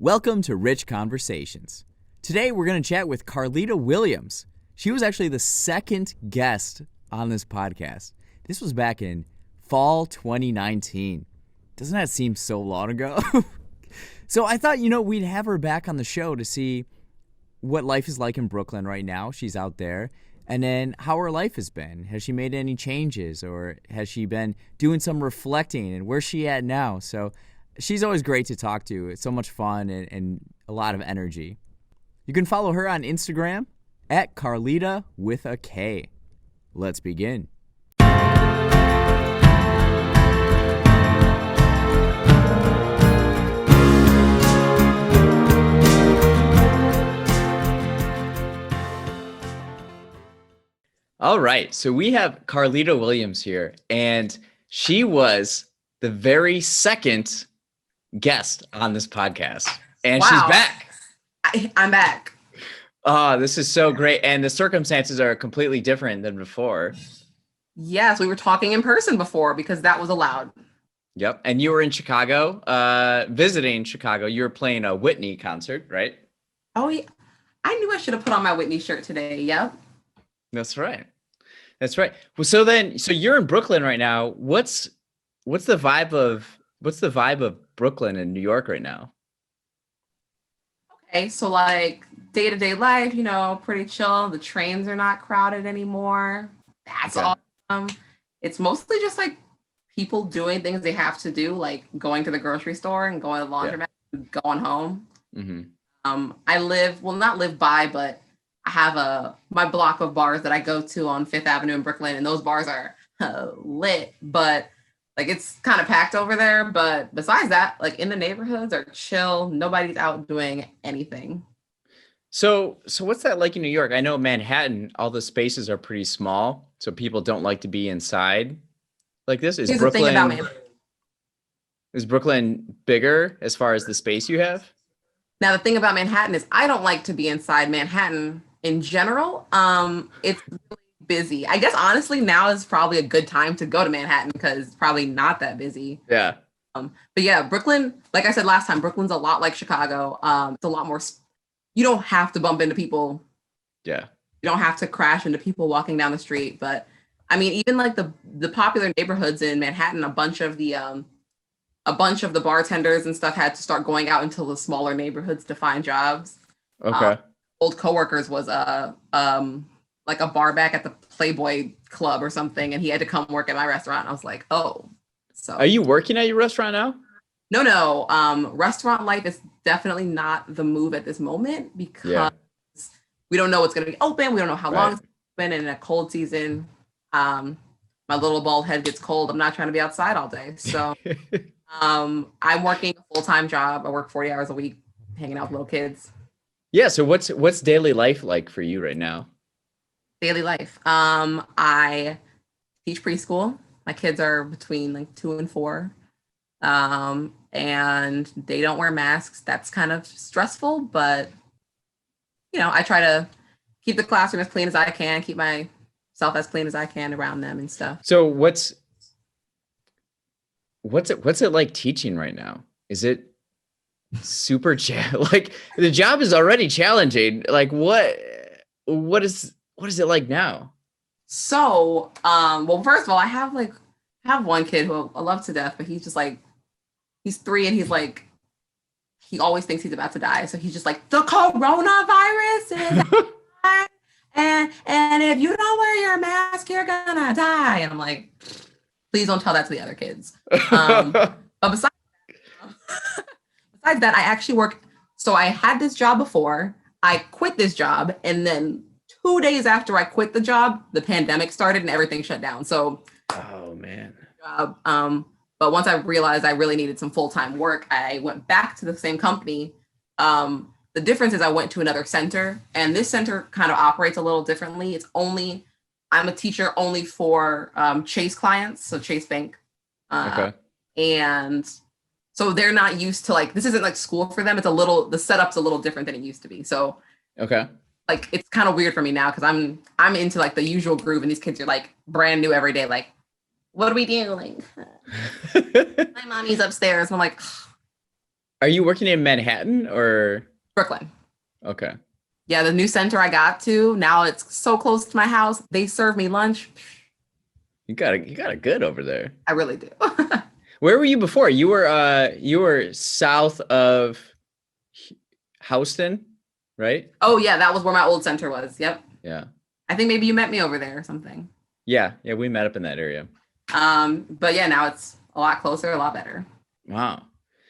Welcome to Rich Conversations. Today we're going to chat with Karlita Williams. She was actually the second guest on this podcast. This was back in fall 2019. Doesn't that seem so long ago? So I thought, we'd have her back on the show to see what life is like in Brooklyn right now. She's out there. And then how her life has been. Has she made any changes, or has she been doing some reflecting, and where's she at now? So she's always great to talk to. It's so much fun and a lot of energy. You can follow her on Instagram at Karlita with a K. Let's begin. All right, so we have Karlita Williams here, and she was the very second guest on this podcast, and she's back. I'm back. Oh, this is so great, and the circumstances are completely different than before. Yes, we were talking in person before because that was allowed. Yep, and you were in Chicago, visiting Chicago. You were playing a Whitney concert, right? Oh, yeah. I knew I should have put on my Whitney shirt today. Yep. That's right. Well, so you're in Brooklyn right now. What's the vibe of Brooklyn and New York right now? Okay, so like day-to-day life, pretty chill. The trains are not crowded anymore. That's awesome. It's mostly just like people doing things they have to do, like going to the grocery store and going to the laundromat and going home. Mm-hmm. Not live by, but I have my block of bars that I go to on Fifth Avenue in Brooklyn, and those bars are lit, but like it's kind of packed over there. But besides that, like in the neighborhoods are chill. Nobody's out doing anything. So what's that like in New York? I know Manhattan, all the spaces are pretty small, so people don't like to be inside like this. Is Brooklyn bigger as far as the space you have? Now, the thing about Manhattan is I don't like to be inside Manhattan in general. It's really busy. I guess, honestly, now is probably a good time to go to Manhattan because it's probably not that busy. Yeah. But yeah, Brooklyn, like I said last time, Brooklyn's a lot like Chicago. It's a lot more, you don't have to bump into people. Yeah. You don't have to crash into people walking down the street. But I mean, even like the popular neighborhoods in Manhattan, a bunch of the bartenders and stuff had to start going out into the smaller neighborhoods to find jobs. Okay. Old coworkers was like a bar back at the Playboy Club or something, and he had to come work at my restaurant. I was like, oh. So are you working at your restaurant now? No. Restaurant life is definitely not the move at this moment because we don't know what's going to be open. We don't know how long it's been in a cold season. My little bald head gets cold. I'm not trying to be outside all day. So I'm working a full-time job. I work 40 hours a week, hanging out with little kids. Yeah. So what's daily life like for you right now? Daily life. I teach preschool. My kids are between like 2 and 4. And they don't wear masks. That's kind of stressful, but I try to keep the classroom as clean as I can, keep myself as clean as I can around them and stuff. So what's it like teaching right now? Is it super like the job is already challenging? Like what is it like now? So, well, first of all, I have one kid who I love to death, but he's just like, he's 3 and he's like, he always thinks he's about to die. So he's just like, the coronavirus is and if you don't wear your mask, you're gonna die. And I'm like, please don't tell that to the other kids. But besides that, I actually work. So I had this job before. I quit this job, and then 2 days after I quit the job, the pandemic started and everything shut down. So, oh man. But once I realized I really needed some full-time work, I went back to the same company. The difference is I went to another center, and this center kind of operates a little differently. I'm a teacher only for Chase clients, so Chase Bank. Okay. And so they're not used to this isn't like school for them. The setup's a little different than it used to be. So okay. Like it's kind of weird for me now because I'm into like the usual groove, and these kids are like brand new every day. Like, what are we doing? My mommy's upstairs. And I'm like, Are you working in Manhattan or? Brooklyn. Okay. Yeah, the new center I got to, now it's so close to my house. They serve me lunch. You got it good over there. I really do. Where were you before? You were south of Houston, right? Oh yeah, that was where my old center was. Yep. Yeah. I think maybe you met me over there or something. Yeah, we met up in that area. But yeah, now it's a lot closer, a lot better. Wow.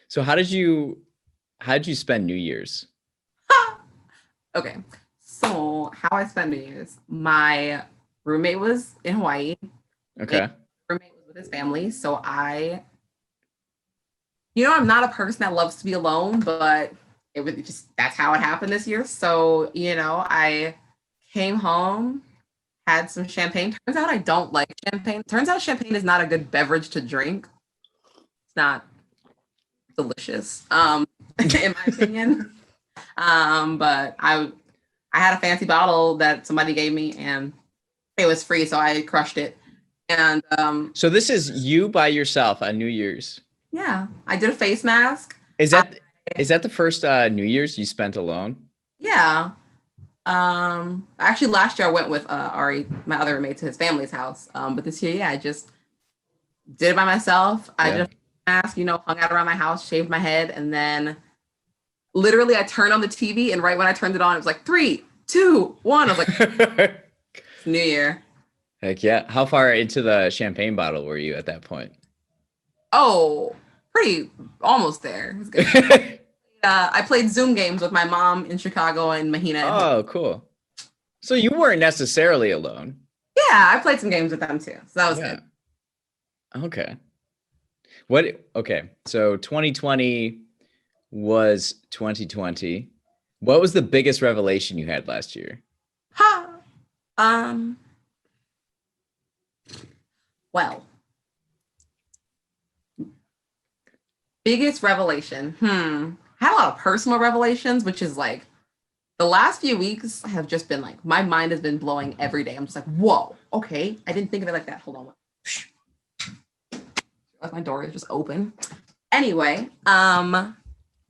So how did you spend New Year's? Okay. So how I spent New Year's. My roommate was in Hawaii. Okay. Roommate was with his family. So I'm not a person that loves to be alone, but it was just that's how it happened this year. So, I came home, had some champagne. Turns out I don't like champagne. Turns out champagne is not a good beverage to drink. It's not delicious, in my opinion. But I had a fancy bottle that somebody gave me and it was free, so I crushed it. And So this is you by yourself on New Year's. yeah, I did a face mask. Is that the first New Year's you spent alone? Yeah. Actually last year I went with Ari, my other roommate, to his family's house. But this year, yeah, I just did it by myself. I did a face mask, hung out around my house, shaved my head, and then literally I turned on the TV, and right when I turned it on, it was like 3, 2, 1. I was like, it's New Year. Heck yeah. How far into the champagne bottle were you at that point? Oh, pretty almost there. It's good. I played Zoom games with my mom in Chicago and Mahina. Oh, cool. So you weren't necessarily alone. Yeah, I played some games with them too. So that was good. Okay. Okay. So 2020 was 2020. What was the biggest revelation you had last year? Well, biggest revelation. I had a lot of personal revelations, which is like the last few weeks have just been like, my mind has been blowing every day. I'm just like, whoa, okay. I didn't think of it like that. Hold on. Like my door is just open. Anyway,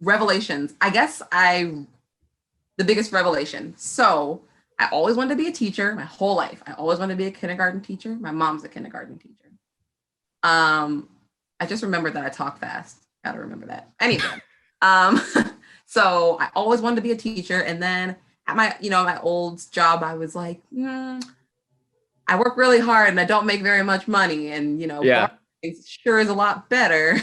revelations. I guess the biggest revelation. So I always wanted to be a teacher my whole life. I always wanted to be a kindergarten teacher. My mom's a kindergarten teacher. I just remembered that I talk fast. Gotta remember that. Anyway, so I always wanted to be a teacher. And then at my old job, I was like, I work really hard and I don't make very much money. And, it sure is a lot better.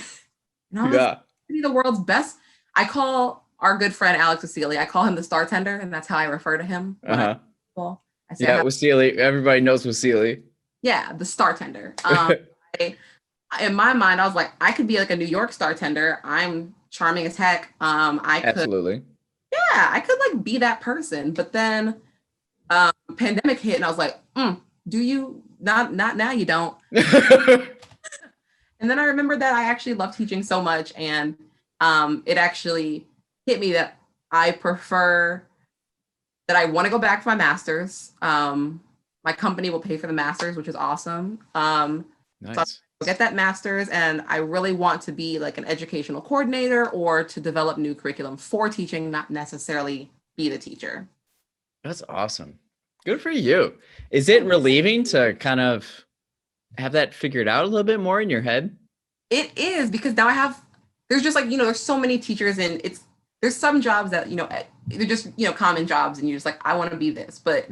And I was be the world's best. I call our good friend Alex Wasili, I call him the star tender, and that's how I refer to him. Wasili. Everybody knows Wasili. Yeah, the star tender. In my mind, I was like, I could be like a New York star tender. I'm charming as heck. Absolutely. I could like be that person. But then pandemic hit and I was like, do you? Not now, you don't. And then I remembered that I actually love teaching so much, and it actually hit me that I prefer that I want to go back for my master's. My company will pay for the master's, which is awesome. Nice. So I'll get that master's, and I really want to be like an educational coordinator or to develop new curriculum for teaching, not necessarily be the teacher. That's awesome. Good for you. Is it relieving to kind of have that figured out a little bit more in your head? It is, because now there's just like, there's so many teachers, and there's some jobs that, they're just, common jobs, and you're just like, I want to be this, but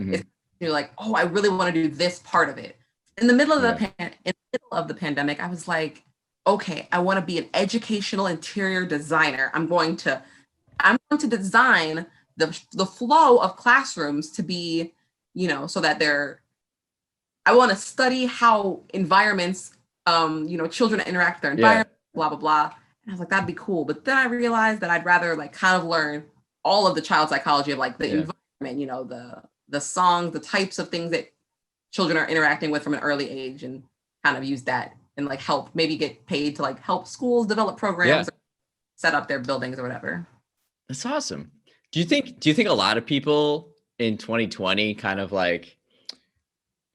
you're like, oh, I really want to do this part of it. In the middle of the pandemic, I was like, okay, I want to be an educational interior designer. I'm going to design the flow of classrooms to be, so that I want to study how environments, children interact with their environment, blah, blah, blah. And I was like, that'd be cool. But then I realized that I'd rather like kind of learn all of the child psychology of like the environment, the songs, the types of things that children are interacting with from an early age, and kind of use that and like maybe get paid to like help schools develop programs, or set up their buildings or whatever. That's awesome. Do you think a lot of people in 2020 kind of like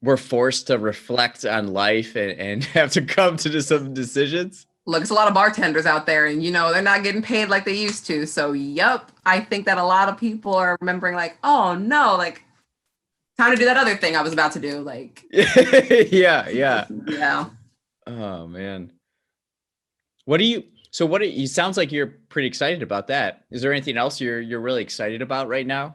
were forced to reflect on life and have to come to some decisions? look, it's a lot of bartenders out there, and they're not getting paid like they used to. So, yep, I think that a lot of people are remembering, like, oh no, like, time to do that other thing I was about to do. Like, yeah. Oh man. You sounds like you're pretty excited about that. Is there anything else you're really excited about right now?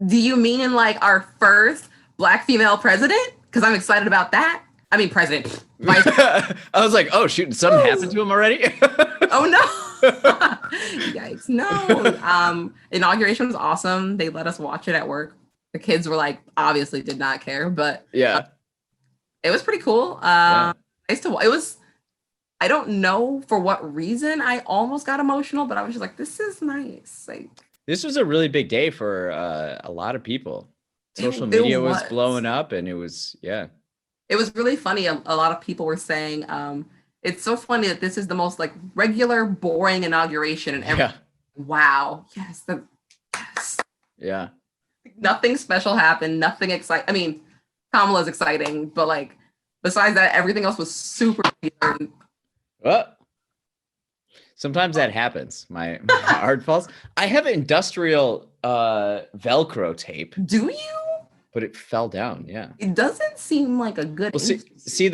Do you mean like our first Black female president? Because I'm excited about that. I mean, president. I was like, oh shoot, something happened to him already? Oh no. Yikes. No. Inauguration was awesome. They let us watch it at work. The kids were like, obviously did not care, but yeah, it was pretty cool. Nice to. It was. I don't know for what reason I almost got emotional, but I was just like, this is nice. Like, this was a really big day for a lot of people. Social media was blowing up, and it was It was really funny. A lot of people were saying, it's so funny that this is the most like regular, boring inauguration and everything. Wow. Yes. Yes. Yeah. Nothing special happened. Nothing exciting. I mean, Kamala's exciting, but like besides that, everything else was super weird. What? Sometimes that happens. My heart falls. I have industrial Velcro tape. Do you? But it fell down. Yeah. It doesn't seem like a good. Well, see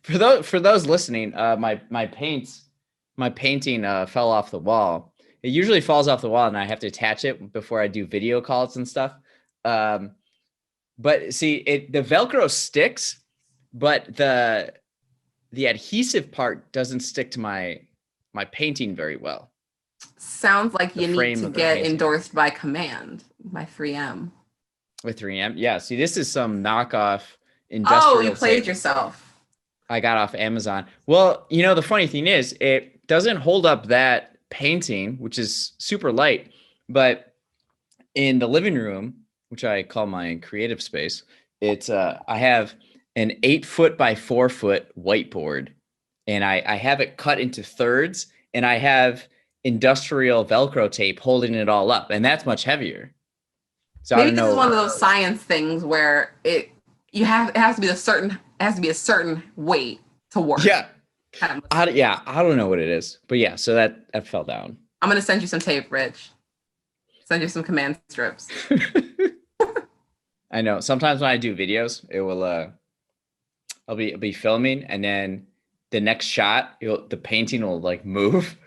for those listening, my painting fell off the wall. It usually falls off the wall, and I have to attach it before I do video calls and stuff. But see, the Velcro sticks, but the adhesive part doesn't stick to my painting very well. Sounds like you need to get endorsed by Command, by 3M. With 3M, yeah. See, this is some knockoff industrial. Oh, you played yourself. I got off Amazon. Well, the funny thing is, it doesn't hold up that painting, which is super light, but in the living room, which I call my creative space, it's I have an 8-foot by 4-foot whiteboard, and I have it cut into thirds, and I have industrial Velcro tape holding it all up, and that's much heavier. So maybe this is one of those science things where it has to be a certain weight to work. Yeah. I don't know what it is, but yeah, so that fell down. I'm gonna send you some tape, Rich. Send you some Command strips. I know. Sometimes when I do videos, it will I'll be filming, and then the next shot, the painting will like move.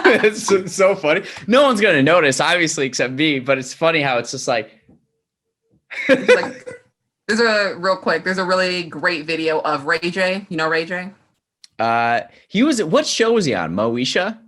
It's so funny. No one's gonna notice, obviously, except me. But it's funny how it's just like. There's a really great video of Ray J. You know Ray J? He was. What show was he on? Moesha?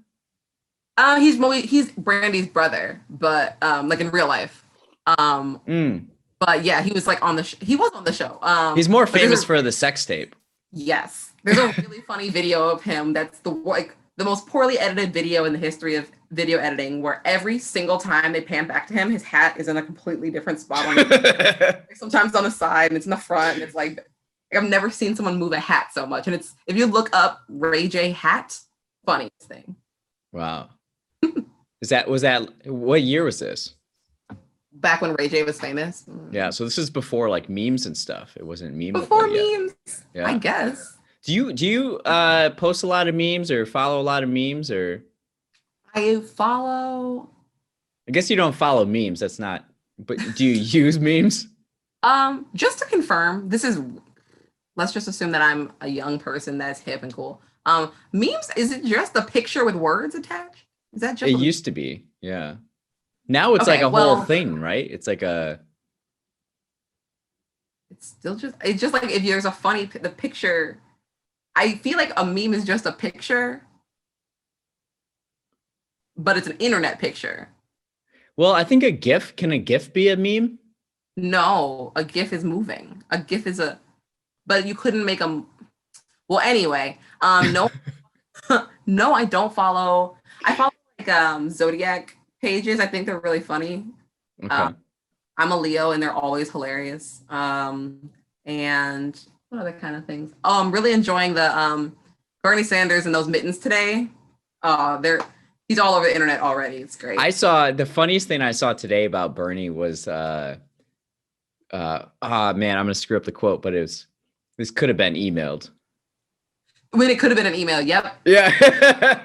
He's Brandy's brother, but like in real life. But yeah, he was like on the. He was on the show. He's more famous for the sex tape. Yes, there's a really funny video of him. That's the most poorly edited video in the history of video editing, where every single time they pan back to him, his hat is in a completely different spot on sometimes on the side, and it's in the front, and it's like I've never seen someone move a hat so much. And it's, if you look up Ray J hat, funniest thing. Wow. Was that what year was this? Back when Ray J was famous. Yeah, so this is before like memes and stuff. It wasn't memes before memes. Yeah. I guess. Do you post a lot of memes or follow a lot of memes, or? I follow. I guess you don't follow memes. That's not. But do you use memes? Just to confirm, let's just assume that I'm a young person that's hip and cool. Memes, is it just a picture with words attached? Is that just? It used to be, yeah. Now it's like a whole thing, right? It's like a. It's just like if there's the picture. I feel like a meme is just a picture, but it's an internet picture. Well, I think can a GIF be a meme? No, a GIF is moving. A GIF is but you couldn't make them. Well, anyway, no, no, I don't follow. I follow like Zodiac pages. I think they're really funny. Okay. I'm a Leo, and they're always hilarious. And what other kind of things? Oh, I'm really enjoying the Bernie Sanders and those mittens today. He's all over the internet already. It's great. I saw the funniest thing I saw today about Bernie was man, I'm gonna screw up the quote, but this could have been emailed. When it could have been an email. Yep. Yeah.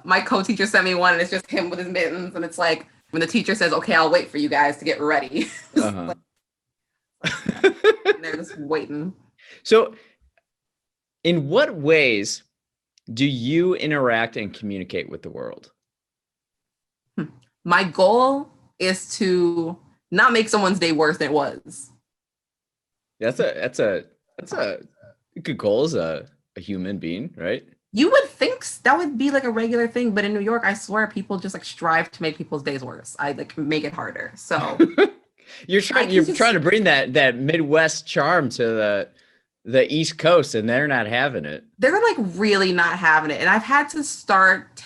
My co-teacher sent me one, and it's just him with his mittens, and it's like when the teacher says, "Okay, I'll wait for you guys to get ready." Uh-huh. And they're just waiting. So, in what ways do you interact and communicate with the world? My goal is to not make someone's day worse than it was. That's a good goal as a human being, right? You would think that would be like a regular thing, but in New York, I swear people just like strive to make people's days worse. I like make it harder. So you're trying to bring that Midwest charm to the East Coast, and they're not having it. They're like really not having it. And I've had to start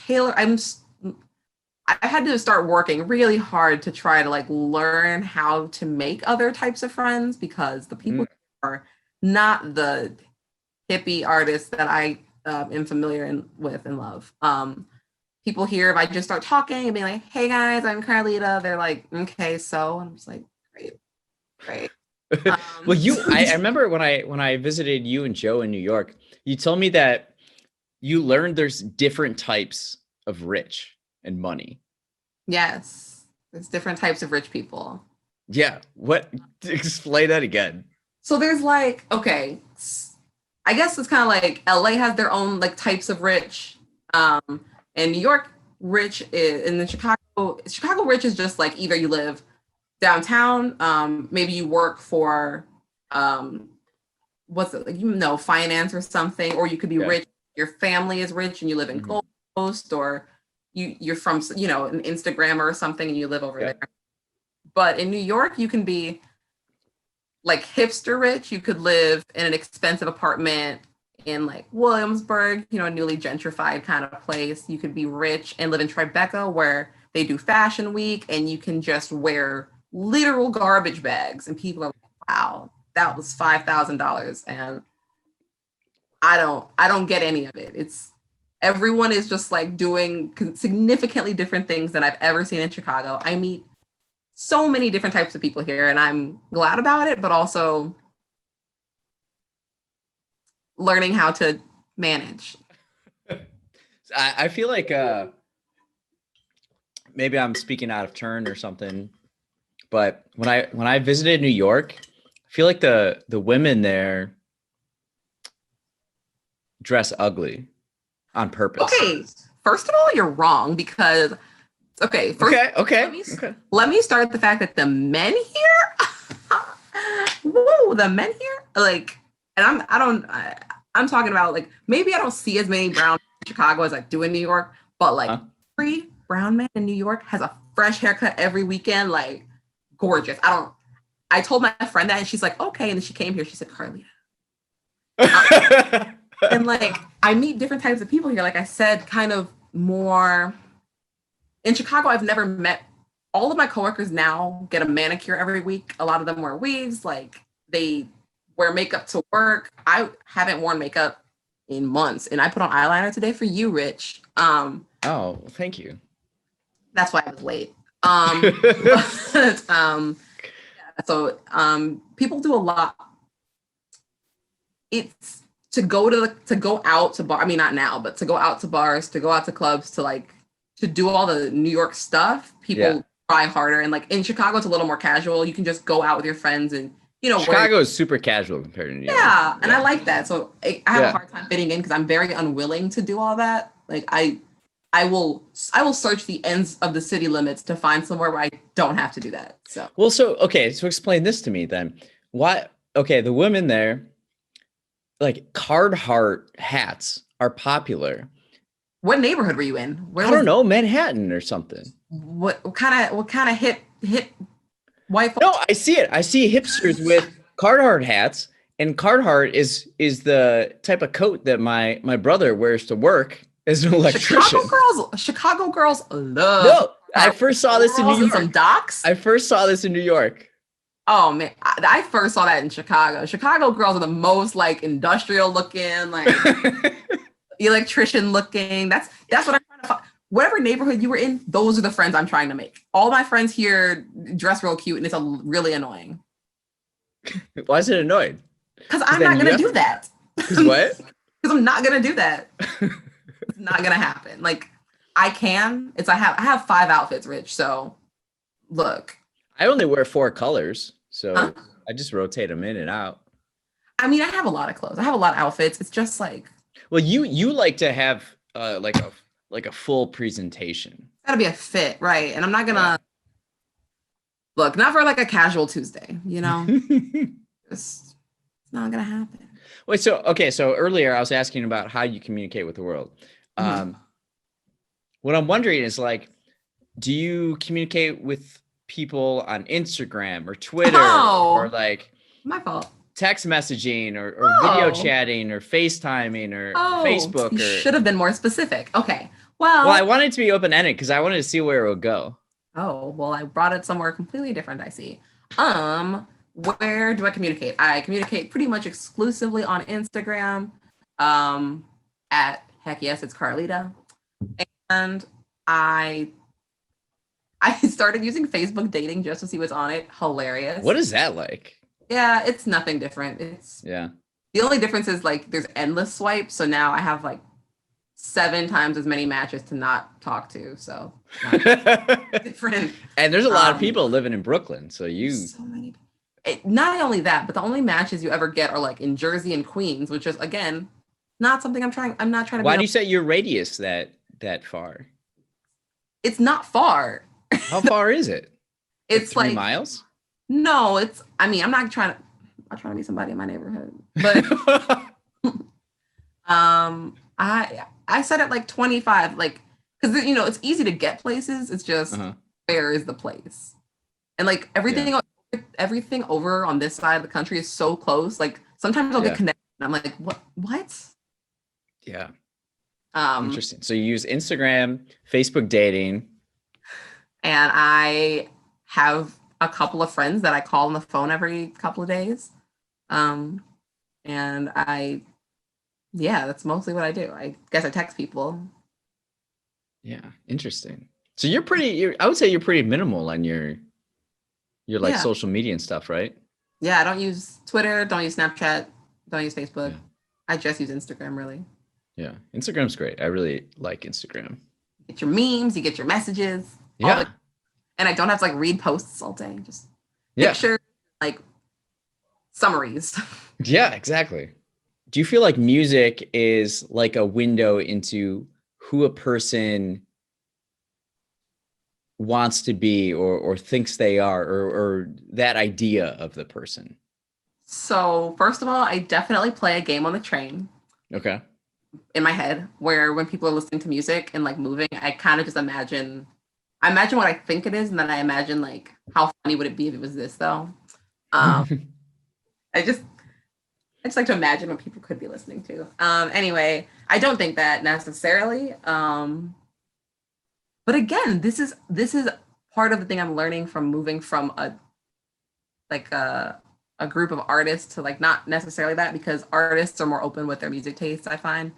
I had to start working really hard to try to like learn how to make other types of friends, because the people are not the hippie artists that I am familiar with and love. People here, if I just start talking and being like, "Hey guys, I'm Karlita," they're like, "Okay, so," and I'm just like, great. Well, I remember when I visited you and Joe in New York, you told me that you learned there's different types of rich and money. Yes, there's different types of rich people. Yeah, explain that again. So there's like, okay, I guess it's kind of like LA has their own like types of rich, and New York rich is, and then Chicago rich is just like either you live downtown, maybe you work for what's it like, finance or something, or you could be rich, your family is rich and you live in Gold Coast, or you're from an Instagrammer or something and you live over there. But in New York, you can be like hipster rich. You could live in an expensive apartment in like Williamsburg, a newly gentrified kind of place. You could be rich and live in Tribeca, where they do Fashion Week, and you can just wear literal garbage bags, and people are like, "Wow, that was $5,000," and I don't get any of it. Everyone is just like doing significantly different things than I've ever seen in Chicago. I meet so many different types of people here, and I'm glad about it, but also learning how to manage. I feel like maybe I'm speaking out of turn or something, but when I visited New York, I feel like the women there dress ugly on purpose. Okay, first of all, you're wrong, because let me start with the fact that the men here, the men here, like, and I'm talking about like, maybe I don't see as many brown in Chicago as I do in New York, but like every brown man in New York has a fresh haircut every weekend, like gorgeous. I told my friend that, and she's like, "Okay," and then she came here, she said, "Karlita." And like, I meet different types of people here. Like I said, kind of more in Chicago, I've never met all of my coworkers now get a manicure every week. A lot of them wear weaves, like they wear makeup to work. I haven't worn makeup in months, and I put on eyeliner today for you, Rich. Oh, thank you. That's why I was late. So people do a lot. It's to go out to bar. I mean, not now, but to go out to bars, to go out to clubs, to do all the New York stuff. People try harder, and like in Chicago, it's a little more casual. You can just go out with your friends, and Chicago is super casual compared to New York. Yeah, and I like that. So I have a hard time fitting in because I'm very unwilling to do all that. Like I will search the ends of the city limits to find somewhere where I don't have to do that. So so explain this to me then. Why? Okay, the women there, like Carhartt hats are popular. What neighborhood were you in? I don't know, Manhattan or something. What kind of hip white folks? No, I see it. I see hipsters with Carhartt hats, and Carhartt is the type of coat that my brother wears to work as an electrician. Chicago girls love. No, I first saw this in New York. Some docks. I first saw this in New York. Oh man, I first saw that in Chicago. Chicago girls are the most like industrial looking, like electrician looking. That's what I'm trying to find. Whatever neighborhood you were in, those are the friends I'm trying to make. All my friends here dress real cute, and it's really annoying. Why is it annoying? Because I'm not gonna do that. Because what? Because I'm not gonna do that. It's not gonna happen. Like I have 5 outfits, Rich. So look. I only wear 4 colors, so Huh? I just rotate them in and out. I mean, I have a lot of clothes. I have a lot of outfits. It's just like Well, you like to have like a full presentation. it's gotta be a fit, right? And I'm not gonna look, not for like a casual Tuesday, you know? It's not gonna happen. Wait, so earlier I was asking about how you communicate with the world. What I'm wondering is like, do you communicate with people on Instagram or Twitter or like my fault. Text messaging or video chatting or FaceTiming or Facebook? You should have been more specific. Okay. Well, I wanted it to be open-ended because I wanted to see where it would go. Oh, well, I brought it somewhere completely different, I see. Where do I communicate? I communicate pretty much exclusively on Instagram. At heck yes, it's Karlita. And I started using Facebook dating just to see what's on it. Hilarious. What is that like? Yeah, it's nothing different. The only difference is like there's endless swipes. So now I have like 7 times as many matches to not talk to. So different. And there's a lot of people living in Brooklyn. So so many. Not only that, but the only matches you ever get are like in Jersey and Queens, which is again not something I'm not trying to. Why do you set your radius that far? It's not far. How far is it? It's like 3 miles? No, I'm not trying to be somebody in my neighborhood. But I set it like 25, like because it's easy to get places. It's just where is the place? And like everything over on this side of the country is so close. Like sometimes I'll get connected and I'm like, what? Yeah. Interesting. So you use Instagram, Facebook dating. And I have a couple of friends that I call on the phone every couple of days. And that's mostly what I do. I guess I text people. Yeah. Interesting. So I would say you're pretty minimal on your like social media and stuff, right? Yeah. I don't use Twitter, don't use Snapchat, don't use Facebook. Yeah. I just use Instagram really. Yeah. Instagram's great. I really like Instagram. You get your memes, you get your messages. Yeah. And I don't have to like read posts all day. Just pictures, like summaries. Yeah, exactly. Do you feel like music is like a window into who a person wants to be or thinks they are or that idea of the person? So first of all, I definitely play a game on the train. Okay. In my head, where when people are listening to music and like moving, I kind of just imagine what I think it is, and then I imagine like how funny would it be if it was this though. I just like to imagine what people could be listening to. Anyway, I don't think that necessarily. But again, this is part of the thing I'm learning from moving from a group of artists to like not necessarily that, because artists are more open with their music tastes, I find.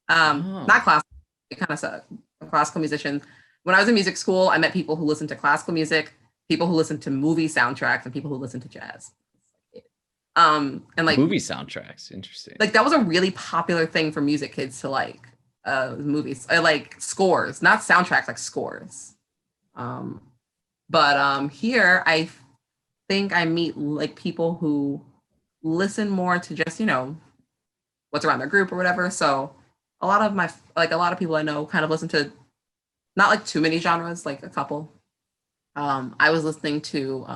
Not classical, it kind of sucks. Classical musicians. When I was in music school, I met people who listened to classical music, people who listened to movie soundtracks, and people who listened to jazz. And like movie soundtracks, interesting. Like that was a really popular thing for music kids to like. Movies, like scores, not soundtracks, like scores. But here I think I meet like people who listen more to just what's around their group or whatever. So a lot of people I know kind of listen to not like too many genres, like a couple. I was listening to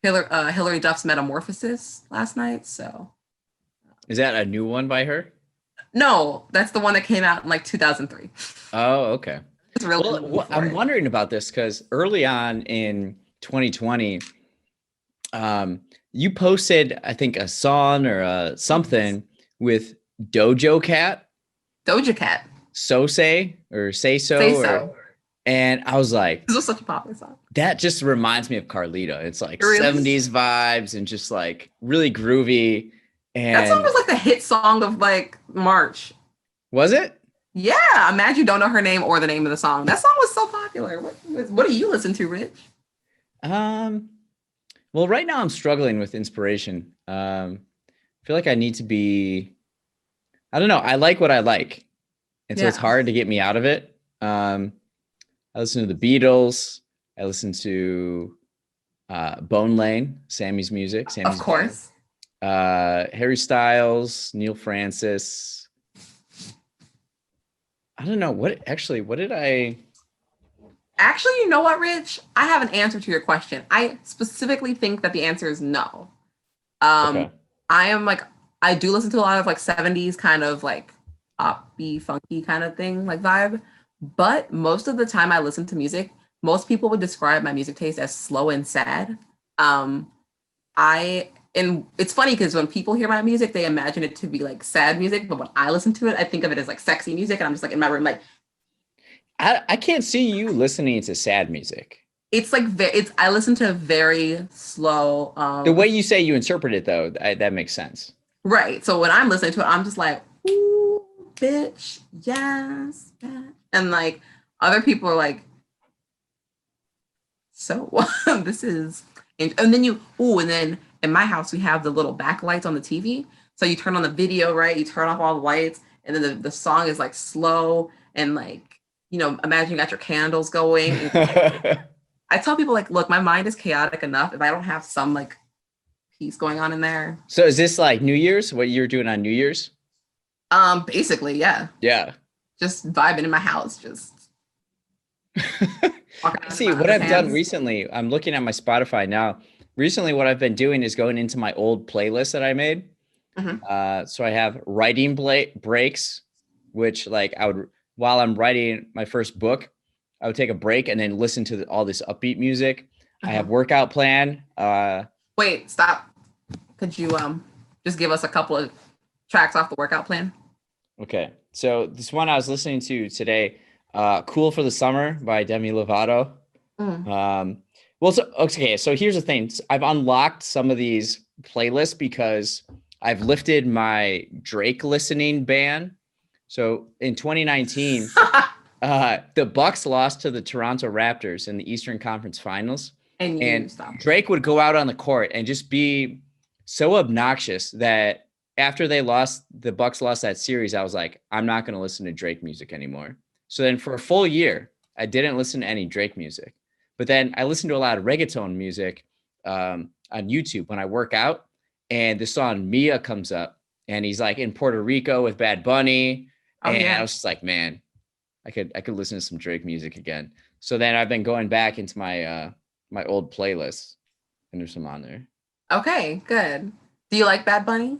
Hilary Duff's Metamorphosis last night. So is that a new one by her? No, that's the one that came out in like 2003. Oh, okay. It's really I'm wondering about this because early on in 2020, you posted, I think, a song or something with Doja Cat. So Say or Say So. Say So. And I was like, this was such a popular song. That just reminds me of Carlita. It's like 70s vibes and just like really groovy. And that song was like the hit song of like March. Was it? Yeah. I'm mad you don't know her name or the name of the song. That song was so popular. What do you listen to, Rich? Well, right now I'm struggling with inspiration. I feel like I need to be, I don't know. I like what I like. And so it's Yeah. hard to get me out of it. I listen to the Beatles. I listen to Bone Lane, Sammy's music. Sammy's Of course. Harry Styles, Neil Francis. I don't know. What did I... Actually, you know what, Rich? I have an answer to your question. I specifically think that the answer is no. Okay. I do listen to a lot of like 70s kind of like poppy, funky kind of thing, like vibe. But most of the time I listen to music, most people would describe my music taste as slow and sad. And it's funny because when people hear my music, they imagine it to be like sad music. But when I listen to it, I think of it as like sexy music. And I'm just like in my room, like, I can't see you listening to sad music. it's like I listen to very slow. The way you say you interpret it, though, that makes sense. Right. So when I'm listening to it, I'm just like, ooh, bitch, yes. And like other people are like, so this is, and then in my house, we have the little backlights on the TV. So you turn on the video, right? You turn off all the lights, and then the song is like slow and like, imagine you got your candles going. I tell people like, look, my mind is chaotic enough. If I don't have some like piece going on in there. So is this like New Year's? What you're doing on New Year's? Basically, yeah. Yeah. Just vibing in my house, just see what I've done recently. I'm looking at my Spotify now. Recently, what I've been doing is going into my old playlist that I made. Mm-hmm. So I have writing breaks, which like while I'm writing my first book, I would take a break and then listen to all this upbeat music. I have workout plan. Wait, stop. Could you just give us a couple of tracks off the workout plan? Okay. So this one I was listening to today, Cool for the Summer by Demi Lovato. So here's the thing. I've unlocked some of these playlists because I've lifted my Drake listening ban. So in 2019, the Bucks lost to the Toronto Raptors in the Eastern Conference Finals. And Drake would go out on the court and just be so obnoxious that after the Bucks lost that series, I was like, I'm not going to listen to Drake music anymore. So then for a full year, I didn't listen to any Drake music. But then I listened to a lot of reggaeton music on YouTube when I work out. And the song Mia comes up and he's like in Puerto Rico with Bad Bunny. I was just like, man, I could listen to some Drake music again. So then I've been going back into my my old playlists, and there's some on there. Okay, good. Do you like Bad Bunny?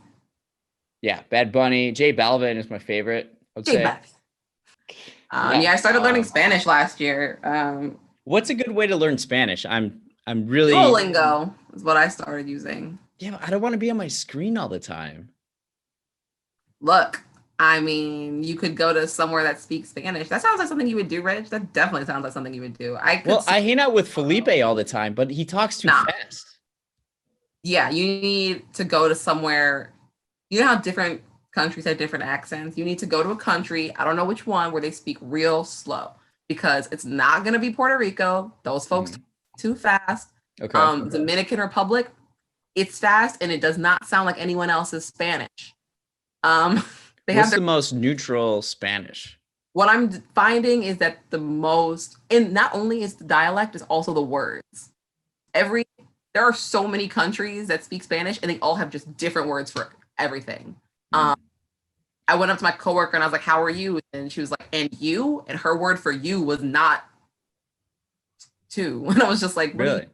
Yeah, Bad Bunny. J Balvin is my favorite, I would say. I started learning Spanish last year. What's a good way to learn Spanish? I'm really... Duolingo is what I started using. Yeah, but I don't want to be on my screen all the time. Look, I mean, you could go to somewhere that speaks Spanish. That sounds like something you would do, Rich. That definitely sounds like something you would do. I hang out with Felipe all the time, but he talks too fast. Yeah, you need to go to somewhere. You know how different countries have different accents? You need to go to a country, I don't know which one, where they speak real slow. Because it's not going to be Puerto Rico. Those folks talk too fast. Okay. Dominican Republic, it's fast, and it does not sound like anyone else's Spanish. What's the most neutral Spanish? What I'm finding is that and not only is the dialect, it's also the words. There are so many countries that speak Spanish, and they all have just different words for everything. I went up to my coworker and I was like, "How are you?" And she was like, "And you?" And her word for "you" was not "to." And I was just like, "Really?"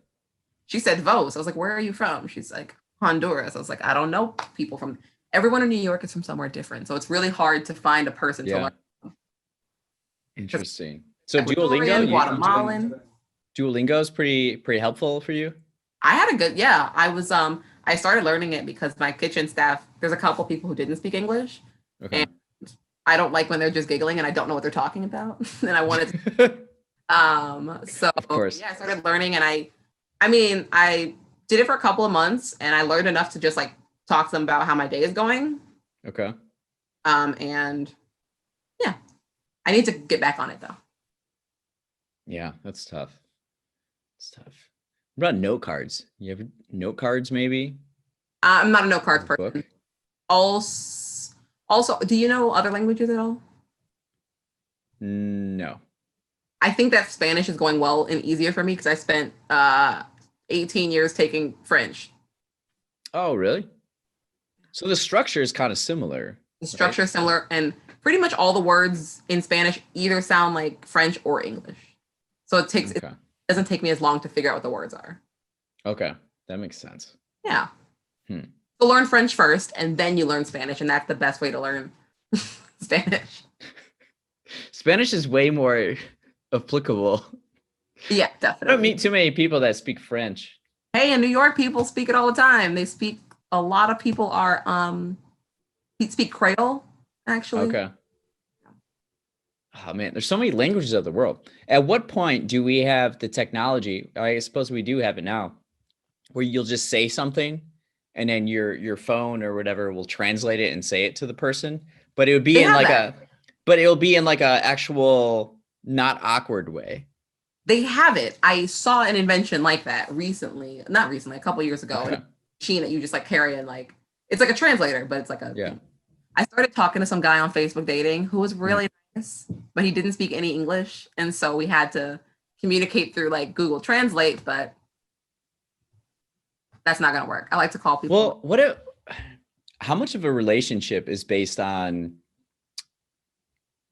She said "vos." I was like, "Where are you from?" She's like, "Honduras." I was like, "I don't know people from." Everyone in New York is from somewhere different, so it's really hard to find a person to learn. Interesting. So Duolingo, Guatemalan. Duolingo is pretty helpful for you. I had a good, I started learning it because my kitchen staff, there's a couple people who didn't speak English. Okay. And I don't like when they're just giggling and I don't know what they're talking about. And I wanted to, so of course. I started learning, and I did it for a couple of months, and I learned enough to just like talk to them about how my day is going. Okay. And yeah, I need to get back on it though. Yeah, that's tough. It's tough. What about note cards? You have note cards maybe? I'm not a note cards person. Also, do you know other languages at all? No. I think that Spanish is going well and easier for me because I spent 18 years taking French. Oh, really? So the structure is kind of similar, The right? structure is similar, and pretty much all the words in Spanish either sound like French or English. So it Okay. doesn't take me as long to figure out what the words are. Okay. That makes sense. Yeah. Hmm. So learn French first, and then you learn Spanish, and that's the best way to learn Spanish. Spanish is way more applicable. Yeah, I don't definitely. meet too many people that speak French. Hey, in New York, people speak it all the time. They speak. A lot of people are speak Creole, actually. Okay. Oh man, there's so many languages of the world. At what point do we have the technology? I suppose we do have it now, where you'll just say something and then your phone or whatever will translate it and say it to the person. But it would be They in have like that. it'll be in like a actual not awkward way. They have it. I saw an invention like that recently. Not recently, a couple years ago. Okay. A machine that you just like carry in, like it's like a translator, but it's like a Yeah. thing. I started talking to some guy on Facebook dating who was Mm. really nice, but he didn't speak any English, and so we had to communicate through like Google Translate. But that's not gonna work. I like to call people. Well, how much of a relationship is based on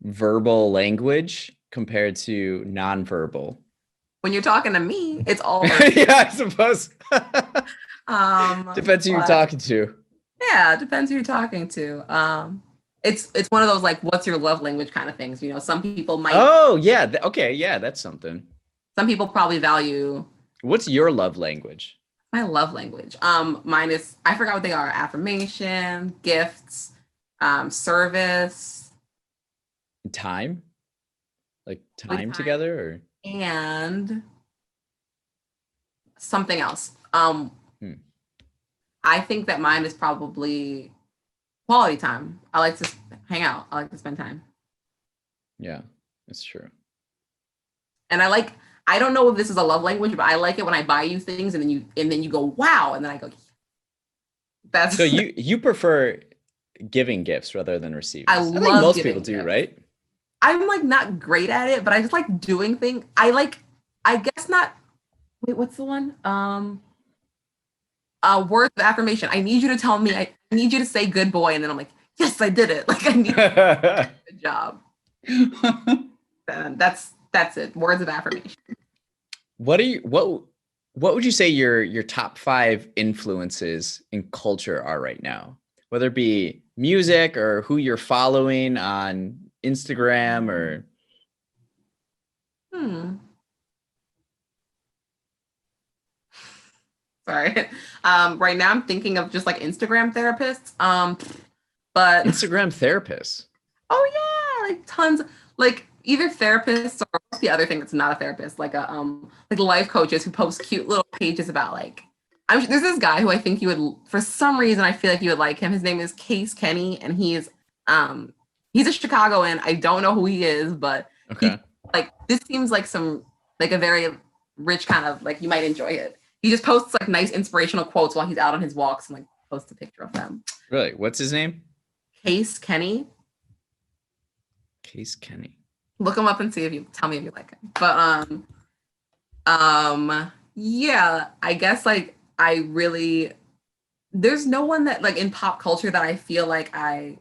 verbal language compared to nonverbal? When you're talking to me, it's all Yeah, I suppose. Depends who you're but talking to. yeah, it depends who you're talking to. It's one of those like, what's your love language kind of things. You know, Oh, yeah. Okay, yeah, that's something. some people probably value What's your love language? my love language. Mine is, I forgot what they are: affirmation, gifts, service, Time? Like quality time time, together and something else. Hmm. I think that mine is probably quality time. I like to hang out. I like to spend time. Yeah, that's true. And I don't know if this is a love language, but I like it when I buy you things and then you go, wow. And then I go, that's So you prefer giving gifts rather than receiving? I think love most giving people do, gifts. right? I'm like not great at it, but I just like doing things. I guess not. Wait, what's the one? Words of affirmation. I need you to tell me, I need you to say good boy. And then I'm like, yes, I did it. Like I need good job. And that's it. Words of affirmation. What would you say your top 5 influences in culture are right now? Whether it be music or who you're following on Instagram or Sorry. Right now I'm thinking of just like Instagram therapists. But Instagram therapists. oh yeah, like tons, like either therapists or what's the other thing that's not a therapist, like life coaches who post cute little pages about like there's this guy who I think you would, for some reason I feel like you would like him. His name is Case Kenny, and he's a Chicagoan. I don't know who he is, but Okay. like this seems like some like a very rich kind of like you might enjoy it. He just posts like nice inspirational quotes while he's out on his walks and like posts a picture of them. Really? What's his name? Case Kenny. Case Kenny. Look him up and see if you tell me if you like him. But yeah, I guess like there's no one that like in pop culture that I feel like I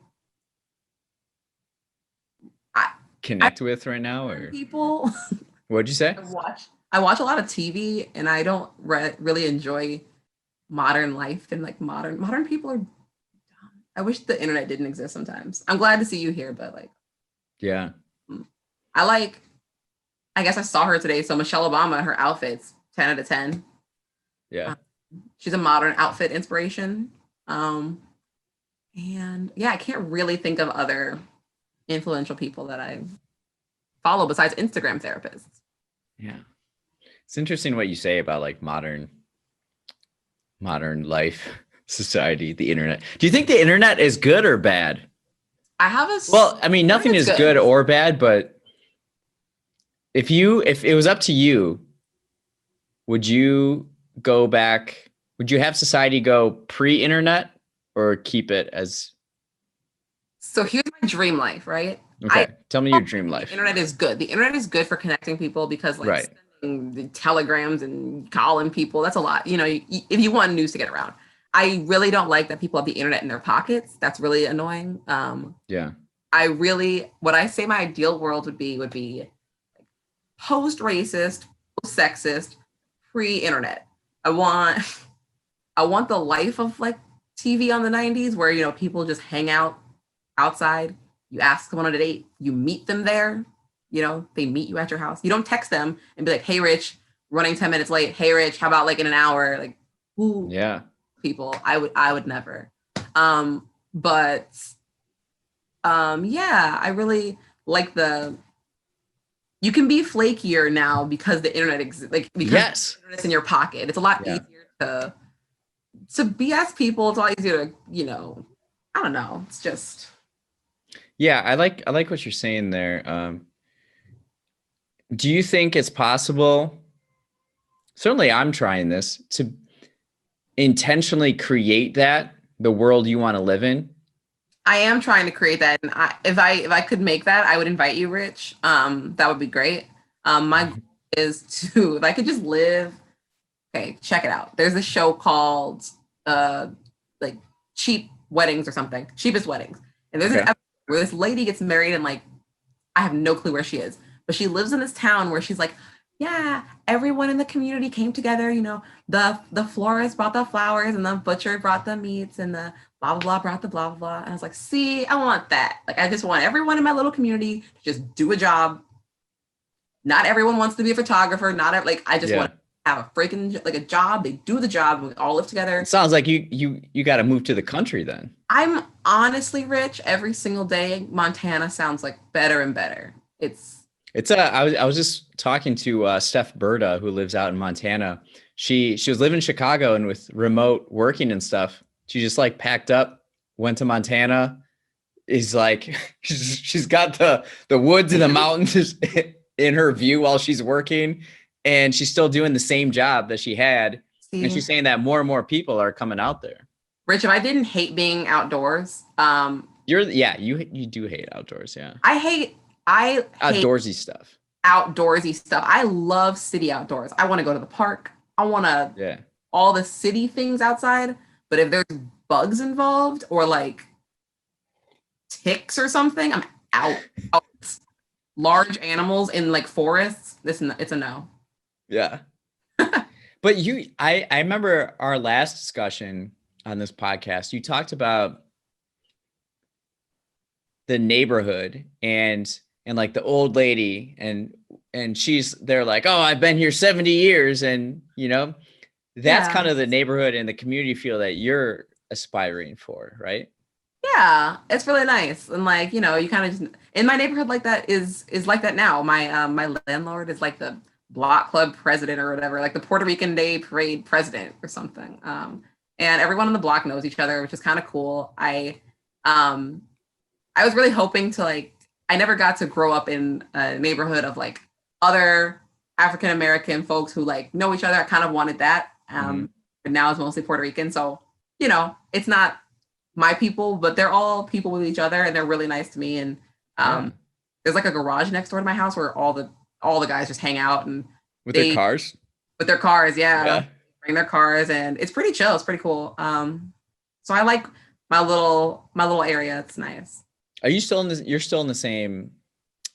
Connect with right now, or people. what'd you say? I watch a lot of TV, and I don't really enjoy modern life, and like modern people are dumb. I wish the internet didn't exist sometimes. I'm glad to see you here, but like Yeah. I guess I saw her today. So Michelle Obama, her outfits, 10 out of 10. Yeah. She's a modern outfit inspiration. And yeah, I can't really think of other influential people that I follow besides Instagram therapists. Yeah. It's interesting what you say about like modern life, society, the internet. Do you think the internet is good or bad? Well, I mean, nothing is good or bad, but if it was up to you, would you go back? Would you have society go pre-internet or keep it as So here's my dream life, right? Okay. Tell me your dream life. The internet is good. The internet is good for connecting people because like Right. sending the telegrams and calling people, that's a lot. You know, if you want news to get around. I really don't like that people have the internet in their pockets. That's really annoying. Yeah. What I say my ideal world would be post-racist, post-sexist, pre-internet. I want the life of like TV on the 90s where, you know, people just hang out outside. You ask someone on a date, you meet them there, you know, they meet you at your house. You don't text them and be like, hey, Rich, running 10 minutes late. Hey, Rich, how about like in an hour? Like, who? Yeah. People, I would never. Yeah, I really like you can be flakier now because the internet exists, like because Yes. the internet's in your pocket. It's a lot easier to BS people. It's a lot easier to, you know, I don't know. It's just. Yeah, I like what you're saying there. Do you think it's possible? Certainly I'm trying this to intentionally create the world you want to live in. I am trying to create that, and if I could make that, I would invite you, Rich. That would be great. My goal is to, if I could just live. Okay, check it out. There's a show called like Cheap Weddings or something, Cheapest Weddings, and there's an episode where this lady gets married and like I have no clue where she is, but she lives in this town where she's like, yeah, everyone in the community came together. You know, the florist brought the flowers and the butcher brought the meats and the blah, blah, blah, brought the blah, blah, blah. And I was like, see, I want that. Like, I just want everyone in my little community to just do a job. Not everyone wants to be a photographer. I just want to have a freaking, like a job. They do the job. We all live together. It sounds like you got to move to the country then. I'm honestly, Rich, every single day, Montana sounds like better and better. I was just talking to Steph Berta, who lives out in Montana. She was living in Chicago, and with remote working and stuff, she just like packed up, went to Montana. Is like she's got the woods and the mountains in her view while she's working, and she's still doing the same job that she had. See? And she's saying that more and more people are coming out there. Rich, if I didn't hate being outdoors, you do hate outdoors, yeah. I hate outdoorsy stuff. I love city outdoors. I want to go to the park. I want to all the city things outside. But if there's bugs involved or like ticks or something, I'm out. Large animals in like forests, it's a no. Yeah. But I remember our last discussion on this podcast, you talked about the neighborhood and like the old lady and they're like, oh, I've been here 70 years. And, you know, that's kind of the neighborhood and the community feel that you're aspiring for, right? Yeah, it's really nice. And like, you know, you kind of just, in my neighborhood like that is like that now. My landlord is like the block club president or whatever, like the Puerto Rican Day Parade president or something. And everyone on the block knows each other, which is kind of cool. I was really hoping to like, I never got to grow up in a neighborhood of like other African-American folks who like know each other. I kind of wanted that. But now it's mostly Puerto Rican. So, you know, it's not my people, but they're all people with each other and they're really nice to me. And there's like a garage next door to my house where all the guys just hang out and their cars. With their cars, yeah. Bring their cars and it's pretty chill. It's pretty cool. So I like my little area. It's nice. Are you still you're still in the same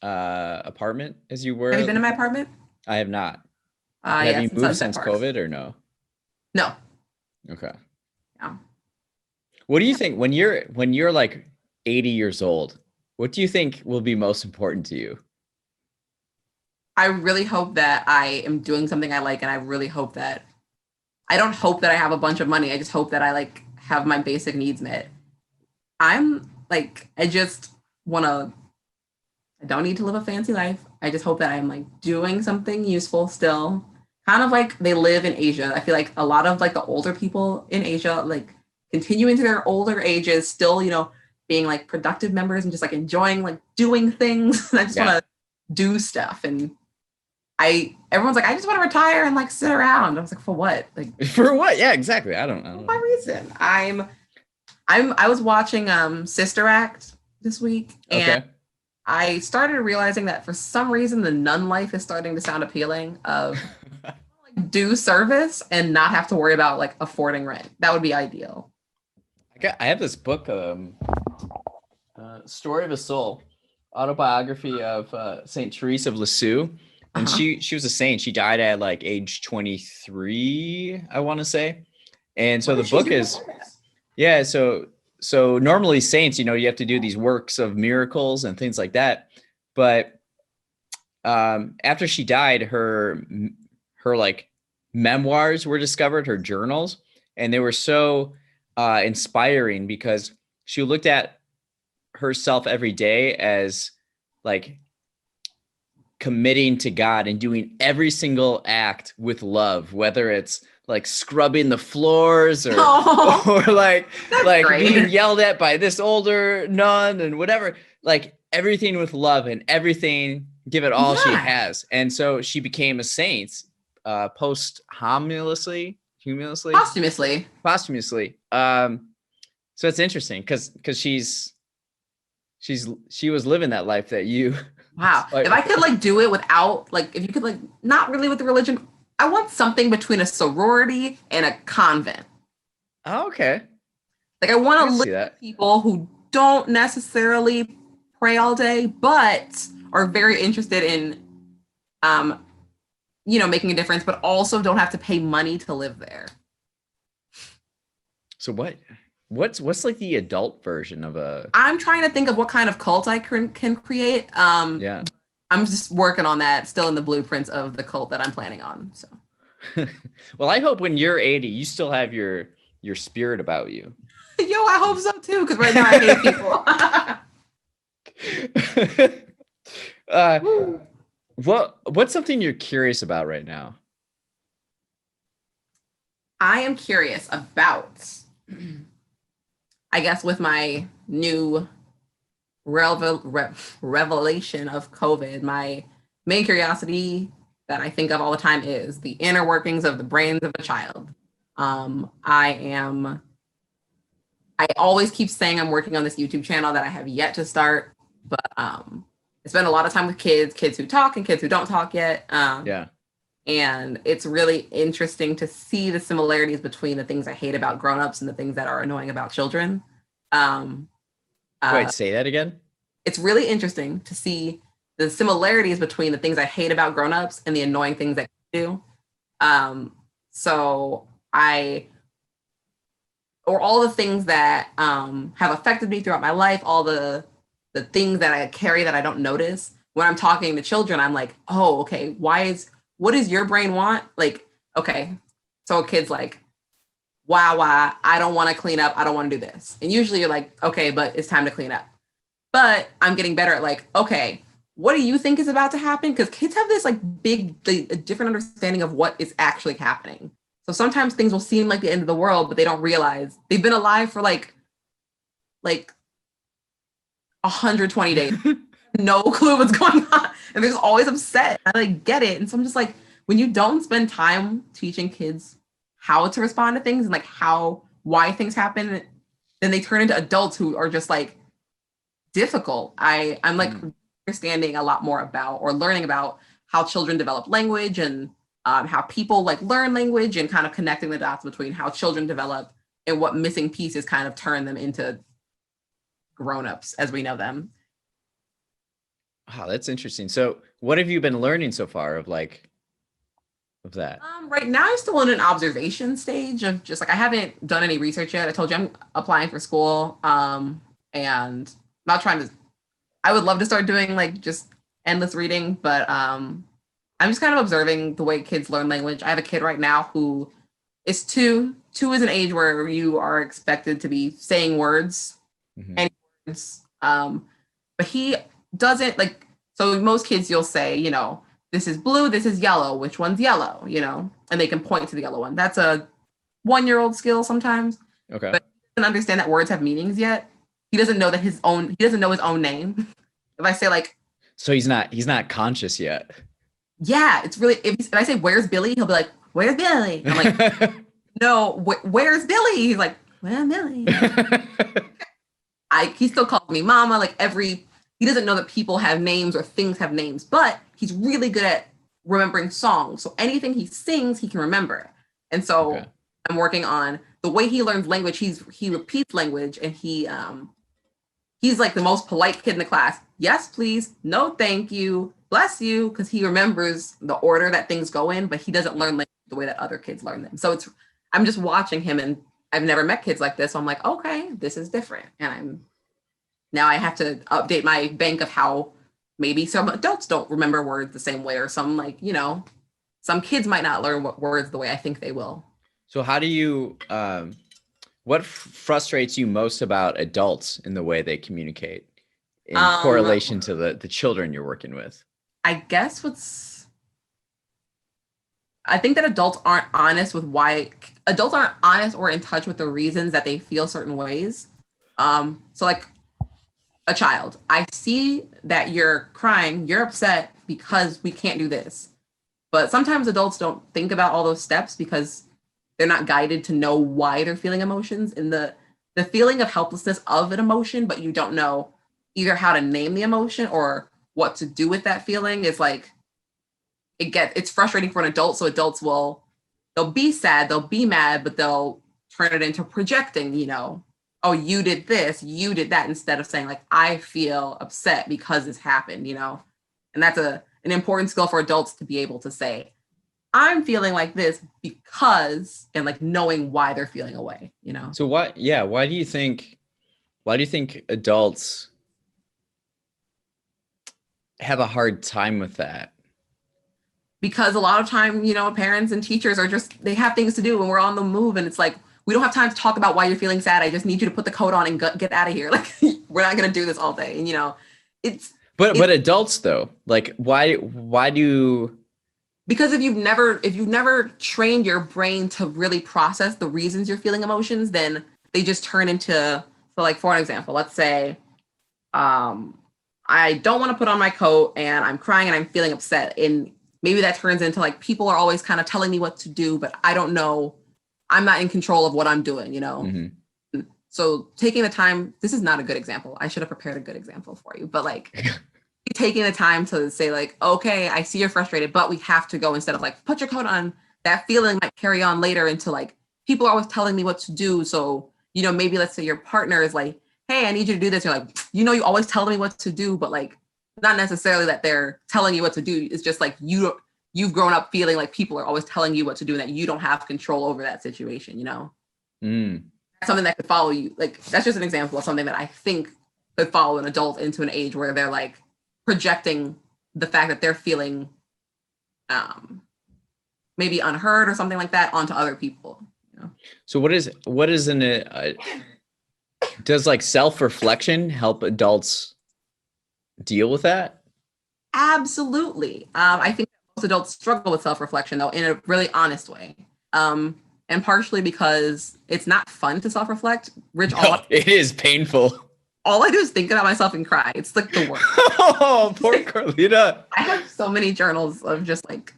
apartment as you were? Have you been in my apartment? I have not. Have you moved since COVID or no? No. Okay. Yeah. What do you think when you're like 80 years old, what do you think will be most important to you? I really hope that I am doing something I like, and I really hope that I don't hope that I have a bunch of money. I just hope that I like have my basic needs met. I'm like, I don't need to live a fancy life. I just hope that I'm like doing something useful still. Kind of like they live in Asia. I feel like a lot of like the older people in Asia, like continuing to their older ages, still, you know, being like productive members and just like enjoying like doing things. I just want to do stuff. And everyone's like, I just want to retire and like sit around. I was like, for what? Like for what? Yeah, exactly. I don't know. My reason. I was watching Sister Act. this week. And I started realizing that for some reason, the nun life is starting to sound appealing of like, do service and not have to worry about like affording rent. That would be ideal. I have this book, Story of a Soul, autobiography of Saint Therese of Lisieux. And she was a saint. She died at like age 23, I want to say. And so the book is, yeah. So normally saints, you have to do these works of miracles and things like that. But after she died, her like memoirs were discovered, her journals, and they were so inspiring because she looked at herself every day as like committing to God and doing every single act with love, whether it's like scrubbing the floors or like being yelled at by this older nun and whatever, like everything with love and everything, give it all she has. And so she became a saint posthumously. So it's interesting because she was living that life that you. Wow. If I could like do it without like, if you could like not really with the religion, I want something between a sorority and a convent. Oh, okay. Like I want to live with people who don't necessarily pray all day, but are very interested in, making a difference, but also don't have to pay money to live there. So what's like the adult version of a? I'm trying to think of what kind of cult I can create. Yeah. I'm just working on that, still in the blueprints of the cult that I'm planning on. So, well, I hope when you're 80, you still have your spirit about you. Yo, I hope so too, because right now I hate people. What's something you're curious about right now? I am curious about, I guess, with my new revelation of COVID, my main curiosity that I think of all the time is the inner workings of the brains of a child. I always keep saying I'm working on this YouTube channel that I have yet to start, but I spend a lot of time with kids who talk and kids who don't talk yet. And it's really interesting to see the similarities between the things I hate about grownups and the things that are annoying about children. Wait, say that again? It's really interesting to see the similarities between the things I hate about grownups and the annoying things that kids do. Or all the things that have affected me throughout my life, all the things that I carry that I don't notice. When I'm talking to children, I'm like, oh, okay, what does your brain want? Like, okay, so a kid's like, why, I don't want to clean up. I don't want to do this. And usually you're like, okay, but it's time to clean up. But I'm getting better at like, okay, what do you think is about to happen? Because kids have this like a different understanding of what is actually happening. So sometimes things will seem like the end of the world, but they don't realize they've been alive for like 120 days. No clue what's going on. And they're just always upset. I like get it. And so I'm just like, when you don't spend time teaching kids how to respond to things and like why things happen, then they turn into adults who are just like difficult. I'm like understanding a lot more about or learning about how children develop language and how people like learn language and kind of connecting the dots between how children develop and what missing pieces kind of turn them into grownups as we know them. Wow, that's interesting. So what have you been learning so far of that? Right now I'm still in an observation stage of just like, I haven't done any research yet. I told you I'm applying for school and not trying to, I would love to start doing like just endless reading, but I'm just kind of observing the way kids learn language. I have a kid right now who is 2. 2 is an age where you are expected to be saying words, any words, but he doesn't like, so most kids you'll say, this is blue, this is yellow, which one's yellow, and they can point to the yellow one. That's a 1-year-old skill sometimes. Okay. But he doesn't understand that words have meanings yet. He doesn't know he doesn't know his own name. If I say like, so he's not conscious yet. Yeah, it's really, if I say, where's Billy? He'll be like, where's Billy? I'm like, no, where's Billy? He's like, where's Billy? he still calls me mama. Like he doesn't know that people have names or things have names, but he's really good at remembering songs. So anything he sings, he can remember. And so I'm working on the way he learns language. He repeats language, and he's like the most polite kid in the class. Yes, please. No, thank you. Bless you. Because he remembers the order that things go in, but he doesn't learn language the way that other kids learn them. So I'm just watching him, and I've never met kids like this. So I'm like, okay, this is different. And now I have to update my bank of how maybe some adults don't remember words the same way, or some some kids might not learn words the way I think they will. So how do you, what frustrates you most about adults in the way they communicate in correlation to the children you're working with? I guess I think that adults aren't honest or in touch with the reasons that they feel certain ways. So like a child, I see that you're crying, you're upset because we can't do this. But sometimes adults don't think about all those steps because they're not guided to know why they're feeling emotions, and the feeling of helplessness of an emotion, but you don't know either how to name the emotion or what to do with that feeling is like, it's frustrating for an adult. So adults they'll be sad, they'll be mad, but they'll turn it into projecting, oh, you did this, you did that, instead of saying like, I feel upset because this happened, and that's an important skill for adults to be able to say, I'm feeling like this because, and like knowing why they're feeling away, So why do you think adults have a hard time with that? Because a lot of time, parents and teachers they have things to do when we're on the move, and it's like, we don't have time to talk about why you're feeling sad. I just need you to put the coat on and get out of here. Like, we're not going to do this all day. And, but adults though, like why do? Because if you've never trained your brain to really process the reasons you're feeling emotions, then they just turn into, so like, for an example, let's say, I don't want to put on my coat and I'm crying and I'm feeling upset. And maybe that turns into like, people are always kind of telling me what to do, but I don't know. I'm not in control of what I'm doing, Mm-hmm. So taking the time, this is not a good example. I should have prepared a good example for you, but like taking the time to say like, okay, I see you're frustrated, but we have to go, instead of like, put your coat on. That feeling might carry on later into like, people are always telling me what to do. So, maybe let's say your partner is like, hey, I need you to do this. You're like, you always tell me what to do, but like, not necessarily that they're telling you what to do. It's just like, you've grown up feeling like people are always telling you what to do and that you don't have control over that situation, Something that could follow you. Like, that's just an example of something that I think could follow an adult into an age where they're like projecting the fact that they're feeling maybe unheard or something like that onto other people. So does like self-reflection help adults deal with that? Absolutely. I think most adults struggle with self-reflection though, in a really honest way. And partially because it's not fun to self-reflect. It is painful. All I do is think about myself and cry. It's like the worst. Oh, poor Karlita. I have so many journals of just like,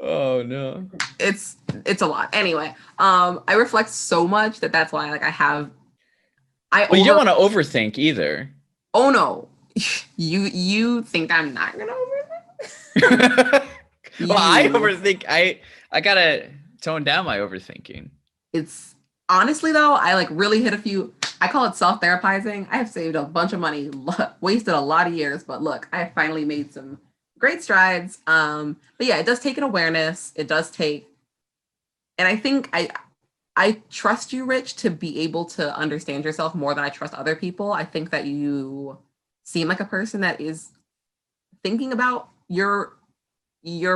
oh no. It's a lot. Anyway, I reflect so much that's why like you don't want to overthink either. Oh no. You think I'm not gonna overthink? Well, I overthink. I gotta tone down my overthinking. It's honestly though, I like really hit a few. I call it self-therapizing. I have saved a bunch of money, wasted a lot of years, but look, I finally made some great strides. But yeah, it does take an awareness. It does take, and I think I trust you, Rich, to be able to understand yourself more than I trust other people. I think that you seem like a person that is thinking about your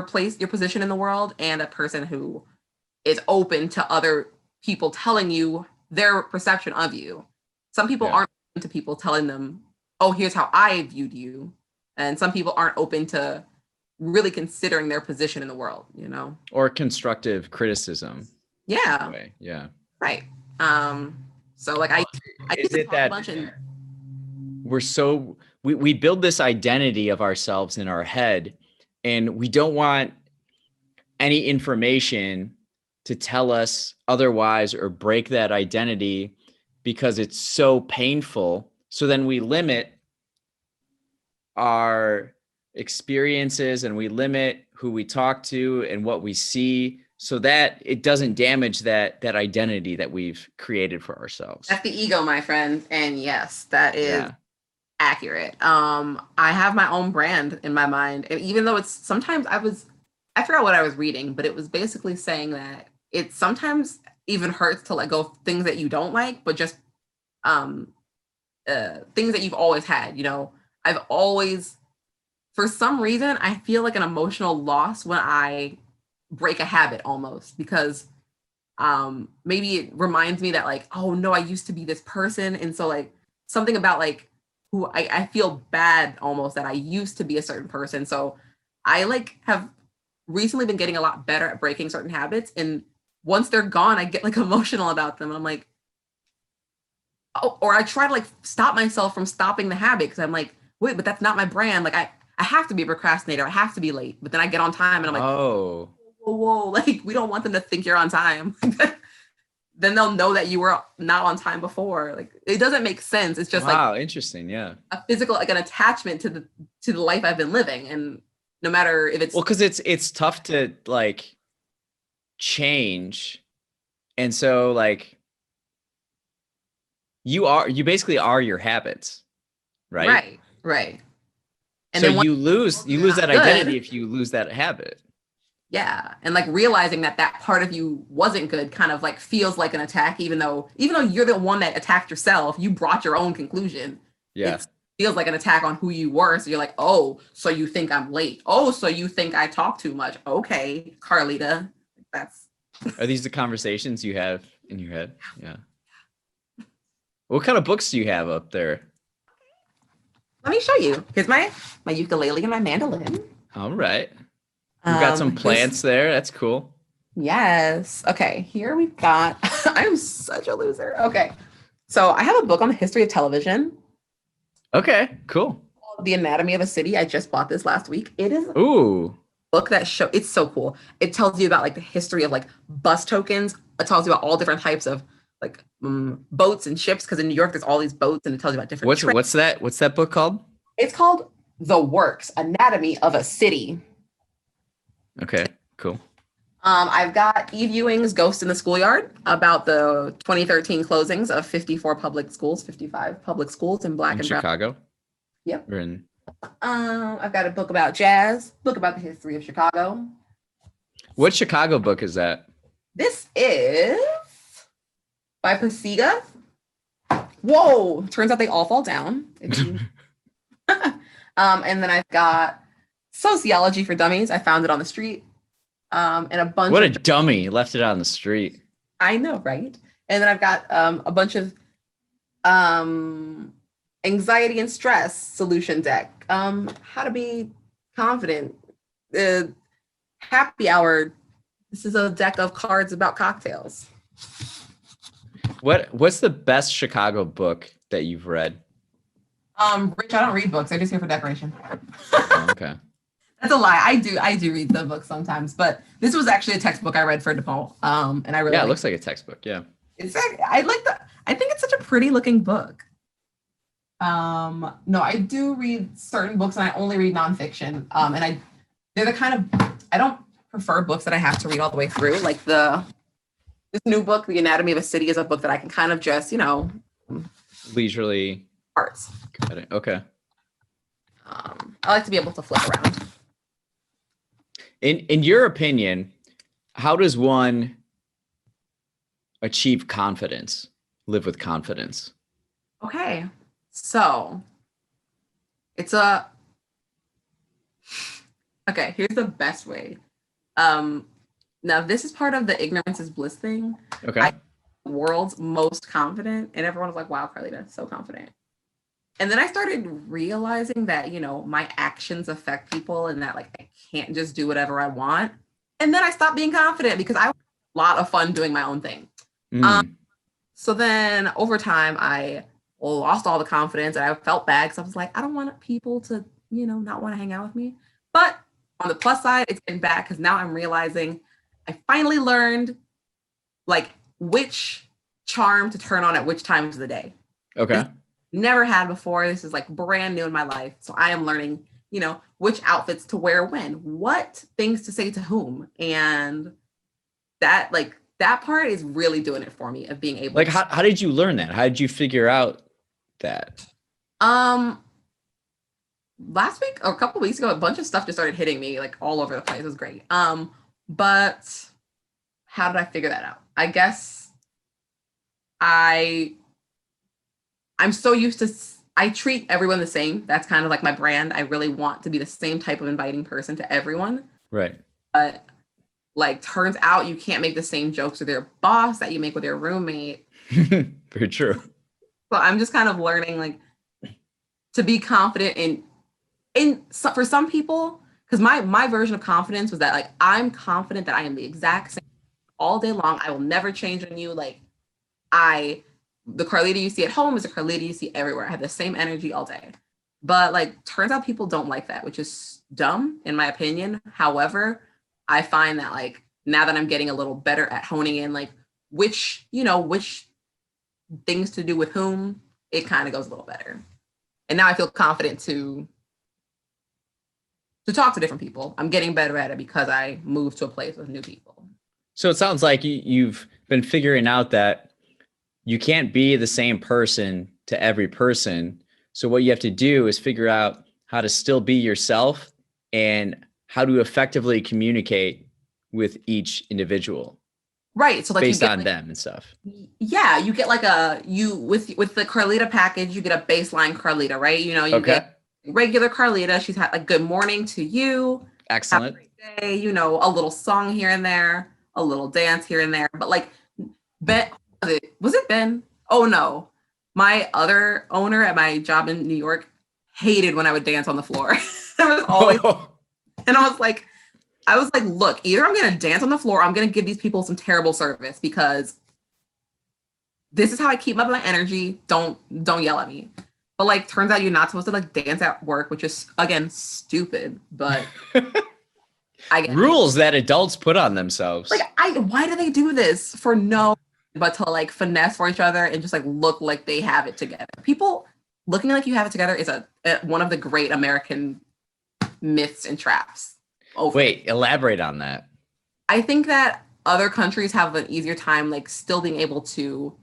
place, your position in the world, and a person who is open to other people telling you their perception of you. Some people aren't open to people telling them, oh, here's how I viewed you. And some people aren't open to really considering their position in the world, Or constructive criticism. Yeah. Yeah. Right. So like I is it that we build this identity of ourselves in our head, and we don't want any information to tell us otherwise or break that identity. because it's so painful. So then we limit our experiences and we limit who we talk to and what we see so that it doesn't damage that identity that we've created for ourselves. That's the ego, my friend. And yes, that is accurate. I have my own brand in my mind. And even though it's sometimes I forgot what I was reading, but it was basically saying that it sometimes even hurts to let go of things that you don't like, but just things that you've always had. I've always, for some reason, I feel like an emotional loss when I break a habit almost, because maybe it reminds me that like, oh no, I used to be this person. And so like something about like who I feel bad almost that I used to be a certain person. So I like have recently been getting a lot better at breaking certain habits. And once they're gone, I get like emotional about them. And I'm like, oh, or I try to like stop myself from stopping the habit because I'm like, wait, but that's not my brand. Like I have to be a procrastinator. I have to be late. But then I get on time and I'm like, oh, whoa, like we don't want them to think you're on time. Then they'll know that you were not on time before. Like it doesn't make sense. It's just wow, interesting. Yeah. A physical, like an attachment to the life I've been living. And no matter if it's because it's tough to like change. And so like you basically are your habits, right? Right. And so then you lose that identity if you lose that habit. Yeah. And like realizing that part of you wasn't good kind of like feels like an attack, even though you're the one that attacked yourself, you brought your own conclusion. Yeah. It feels like an attack on who you were. So you're like, oh, so you think I'm late. Oh, so you think I talk too much. Okay, Karlita. Are these the conversations you have in your head? Yeah. What kind of books do you have up there? Let me show you. Here's my ukulele and my mandolin. All right. We've got some plants there. That's cool. Yes. Okay. Here we've got, I'm such a loser. Okay. So I have a book on the history of television. Okay, cool. The Anatomy of a City. I just bought this last week. It is a book that it's so cool. It tells you about like the history of like bus tokens. It tells you about all different types of like boats and ships. Because in New York, there's all these boats and it tells you about different. What's that book called? It's called The Works, Anatomy of a City. Okay, cool. I've got Eve Ewing's Ghost in the Schoolyard about the 2013 closings of 55 public schools in Black and Chicago. Yep. We're in. I've got a book about jazz, book about the history of Chicago. What Chicago book is that? This is by Pasiga. Whoa! Turns out they all fall down. And then I've got Sociology for Dummies. I found it on the street. And a bunch. What a dummy! Left it on the street. I know, right? And then I've got a bunch of anxiety and stress solution deck. How to be confident. Happy hour. This is a deck of cards about cocktails. What's the best Chicago book that you've read? Rich, I don't read books. I'm just here for decoration. Oh, okay. That's a lie. I do read the book sometimes, but this was actually a textbook I read for DePaul. And I really it looks like a textbook. Yeah. I think it's such a pretty looking book. No, I do read certain books and I only read nonfiction. And they're the kind of, I don't prefer books that I have to read all the way through. Like this new book, The Anatomy of a City, is a book that I can kind of just, leisurely parts. Got it. Okay. I like to be able to flip around. In your opinion, how does one achieve confidence, live with confidence? Okay. So here's the best way. Now this is part of the ignorance is bliss thing. Okay. I'm the world's most confident, and everyone was like, wow, Karlita, so confident. And then I started realizing that, my actions affect people and that like I can't just do whatever I want. And then I stopped being confident because I had a lot of fun doing my own thing. So then over time, I lost all the confidence and I felt bad because I was like, I don't want people to, not want to hang out with me. But on the plus side, it's getting back because now I'm realizing I finally learned like which charm to turn on at which times of the day. Okay. Never had before. This is like brand new in my life. So I am learning, which outfits to wear when, what things to say to whom. And that part is really doing it for me, of being able how did you learn that? How did you figure out that? Last week or a couple of weeks ago, a bunch of stuff just started hitting me like all over the place. It was great. But how did I figure that out? I guess I'm so used to, I treat everyone the same. That's kind of like my brand. I really want to be the same type of inviting person to everyone. Right. But turns out you can't make the same jokes with your boss that you make with your roommate. Very true. So I'm just kind of learning to be confident for some people, because my version of confidence was that I'm confident that I am the exact same all day long. I will never change on you. The Karlita you see at home is the Karlita you see everywhere. I have the same energy all day. But turns out people don't like that, which is dumb in my opinion. However, I find that now that I'm getting a little better at honing in which things to do with whom, it kind of goes a little better. And now I feel confident to talk to different people. I'm getting better at it because I moved to a place with new people. So it sounds like you've been figuring out that you can't be the same person to every person. So what you have to do is figure out how to still be yourself and how to effectively communicate with each individual. Right. So based on them and stuff. Yeah. You get with the Karlita package, you get a baseline Karlita, right? You get regular Karlita. She's had good morning to you. Excellent. Have a great day, a little song here and there, a little dance here and there. But Ben, was it Ben? Oh no. My other owner at my job in New York hated when I would dance on the floor. There was always, and I was like, look, either I'm going to dance on the floor, or I'm going to give these people some terrible service, because this is how I keep up my energy. Don't yell at me. But turns out you're not supposed to dance at work, which is again stupid. But I get rules that adults put on themselves. Why do they do this for no? But to finesse for each other and just look like they have it together. People looking like you have it together is one of the great American myths and traps. Wait, elaborate on that. I think that other countries have an easier time still being able to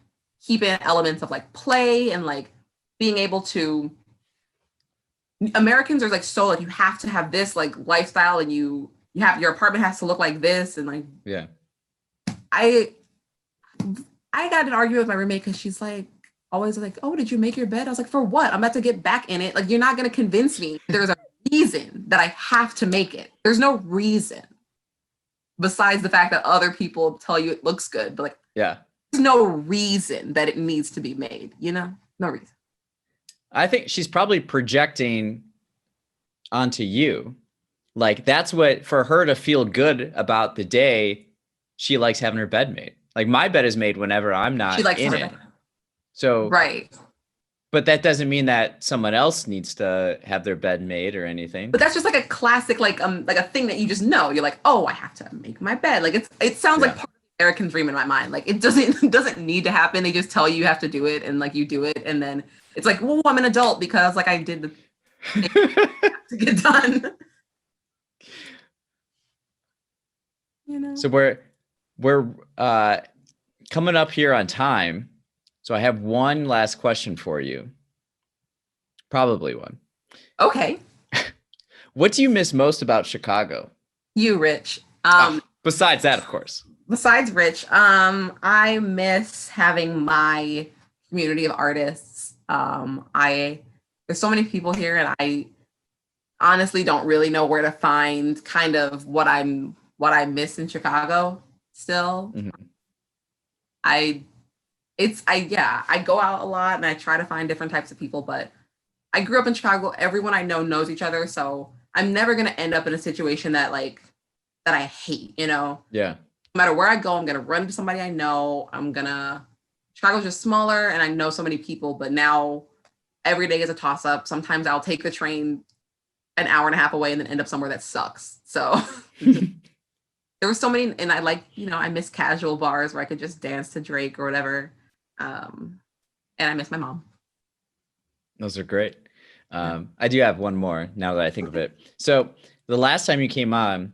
keep in elements of play and being able to. Americans are so you have to have this lifestyle, and you have your apartment has to look like this, and yeah. I got in an argument with my roommate because she's always oh, did you make your bed? I was like, for what? I'm about to get back in it. You're not going to convince me. There's a reason that I have to make it. There's no reason besides the fact that other people tell you it looks good. But yeah, there's no reason that it needs to be made, no reason. I think she's probably projecting onto you. That's what, for her to feel good about the day, she likes having her bed made. My bed is made whenever I'm not she likes in it. So right. But that doesn't mean that someone else needs to have their bed made or anything. But that's just a classic, a thing that you just know. You're oh, I have to make my bed. It sounds like part of the American dream in my mind. It doesn't need to happen. They just tell you have to do it, and you do it, and then it's well, I'm an adult because I did the thing to get done. So we're coming up here on time. So I have one last question for you. Probably one. Okay. What do you miss most about Chicago? You, Rich. Besides that, of course. Besides Rich, I miss having my community of artists. There's so many people here, and I honestly don't really know where to find kind of what I miss in Chicago still. Mm-hmm. I go out a lot and I try to find different types of people, but I grew up in Chicago. Everyone I know knows each other. So I'm never going to end up in a situation that that I hate, Yeah. No matter where I go, I'm going to run into somebody I know. Chicago's just smaller and I know so many people, but now every day is a toss up. Sometimes I'll take the train an hour and a half away and then end up somewhere that sucks. So there were so many, and I I miss casual bars where I could just dance to Drake or whatever. And I miss my mom. Those are great. I do have one more now that I think of it. So the last time you came on,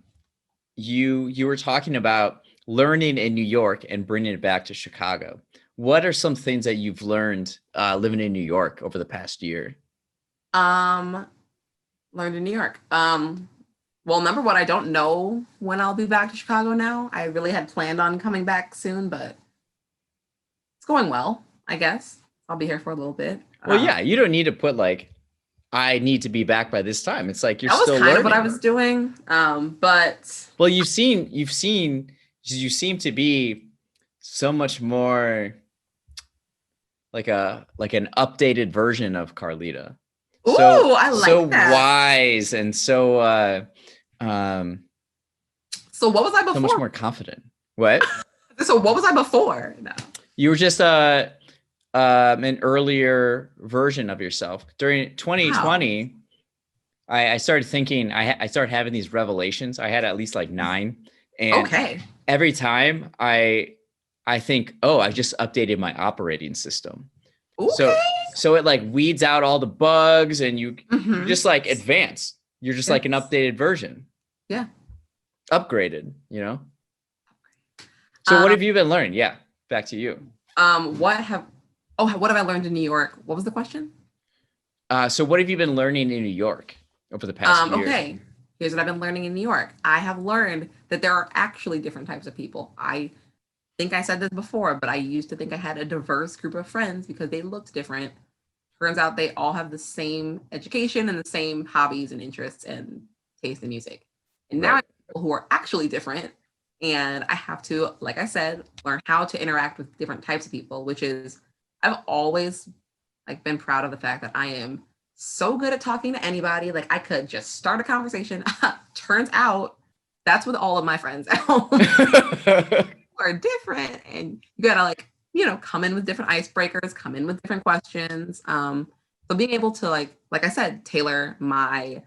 you were talking about learning in New York and bringing it back to Chicago. What are some things that you've learned living in New York over the past year? Learned in New York. Well, number one, I don't know when I'll be back to Chicago now. I really had planned on coming back soon, but it's going well, I guess. I'll be here for a little bit. Well, yeah, you don't need to put like, I need to be back by this time. It's like you're that was still kind learning. of what I was doing. But well, you seem to be so much more like an updated version of Karlita. Ooh, I like so that. Wise and so so what was I before? So much more confident. What? So what was I before? No. You were just an earlier version of yourself. During 2020, wow. I started thinking, I started having these revelations. I had at least like 9. And every time I think, oh, I just updated my operating system. Okay. So it like weeds out all the bugs and you just like advance. You're just like an updated version. Yeah. Upgraded, you know? So what have you been learning? Yeah. Back to you. What have I learned in New York? What was the question? So what have you been learning in New York over the past year? Okay. Here's what I've been learning in New York. I have learned that there are actually different types of people. I think I said this before, but I used to think I had a diverse group of friends because they looked different. Turns out they all have the same education and the same hobbies and interests and taste in music. And now I have people who are actually different. And I have to, like I said, learn how to interact with different types of people, which is, I've always like been proud of the fact that I am so good at talking to anybody. Like I could just start a conversation. Turns out that's with all of my friends are different, and you gotta like, come in with different icebreakers, come in with different questions. So being able to like I said, tailor my,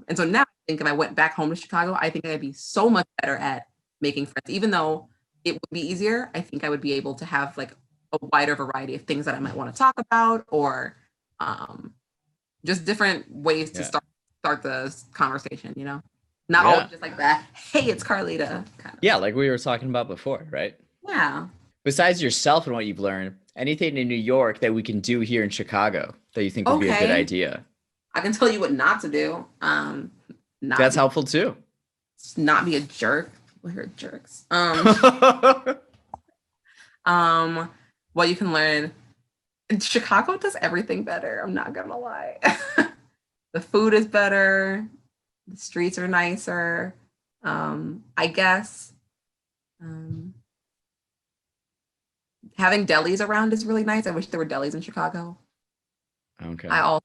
and so now I think if I went back home to Chicago, I think I'd be so much better at making friends. Even though it would be easier, I think I would be able to have like a wider variety of things that I might want to talk about, or just different ways to start the conversation, not always just like that, hey, it's Karlita kind of. Yeah, like we were talking about before, right? Yeah. Besides yourself and what you've learned, anything in New York that we can do here in Chicago that you think would be a good idea? I can tell you what not to do. That's helpful too. Not be a jerk. We're jerks. What you can learn. Chicago does everything better. I'm not gonna lie. The food is better. The streets are nicer. I guess. Having delis around is really nice. I wish there were delis in Chicago. Okay. I also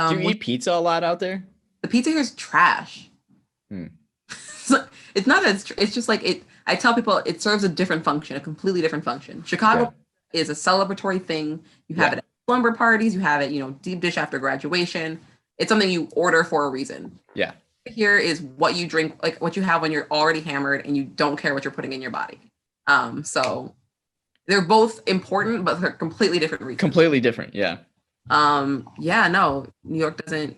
do you eat pizza a lot out there? The pizza here is trash. It's not that it's just like it. I tell people it serves a different function, a completely different function. Chicago is a celebratory thing. You have it at slumber parties. You have it, deep dish after graduation. It's something you order for a reason. Yeah. Here is what you drink, like what you have when you're already hammered and you don't care what you're putting in your body. So they're both important, but they're completely different reasons. Completely different, yeah. No, New York doesn't.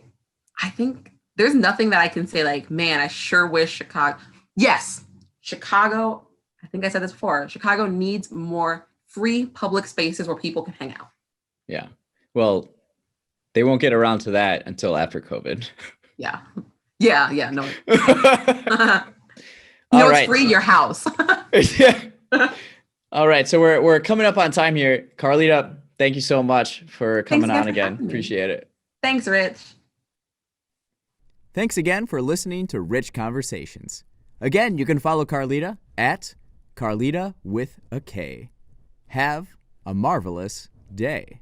I think there's nothing that I can say like, man, I sure wish Chicago. Yes, Chicago, I think I said this before, Chicago needs more free public spaces where people can hang out. Yeah. Well, they won't get around to that until after COVID. Yeah. No. It's free your house. Yeah. All right. So we're coming up on time here. Karlita, thank you so much for coming on again. Appreciate it. Thanks, Rich. Thanks again for listening to Rich Conversations. Again, you can follow Karlita at Karlita with a K. Have a marvelous day.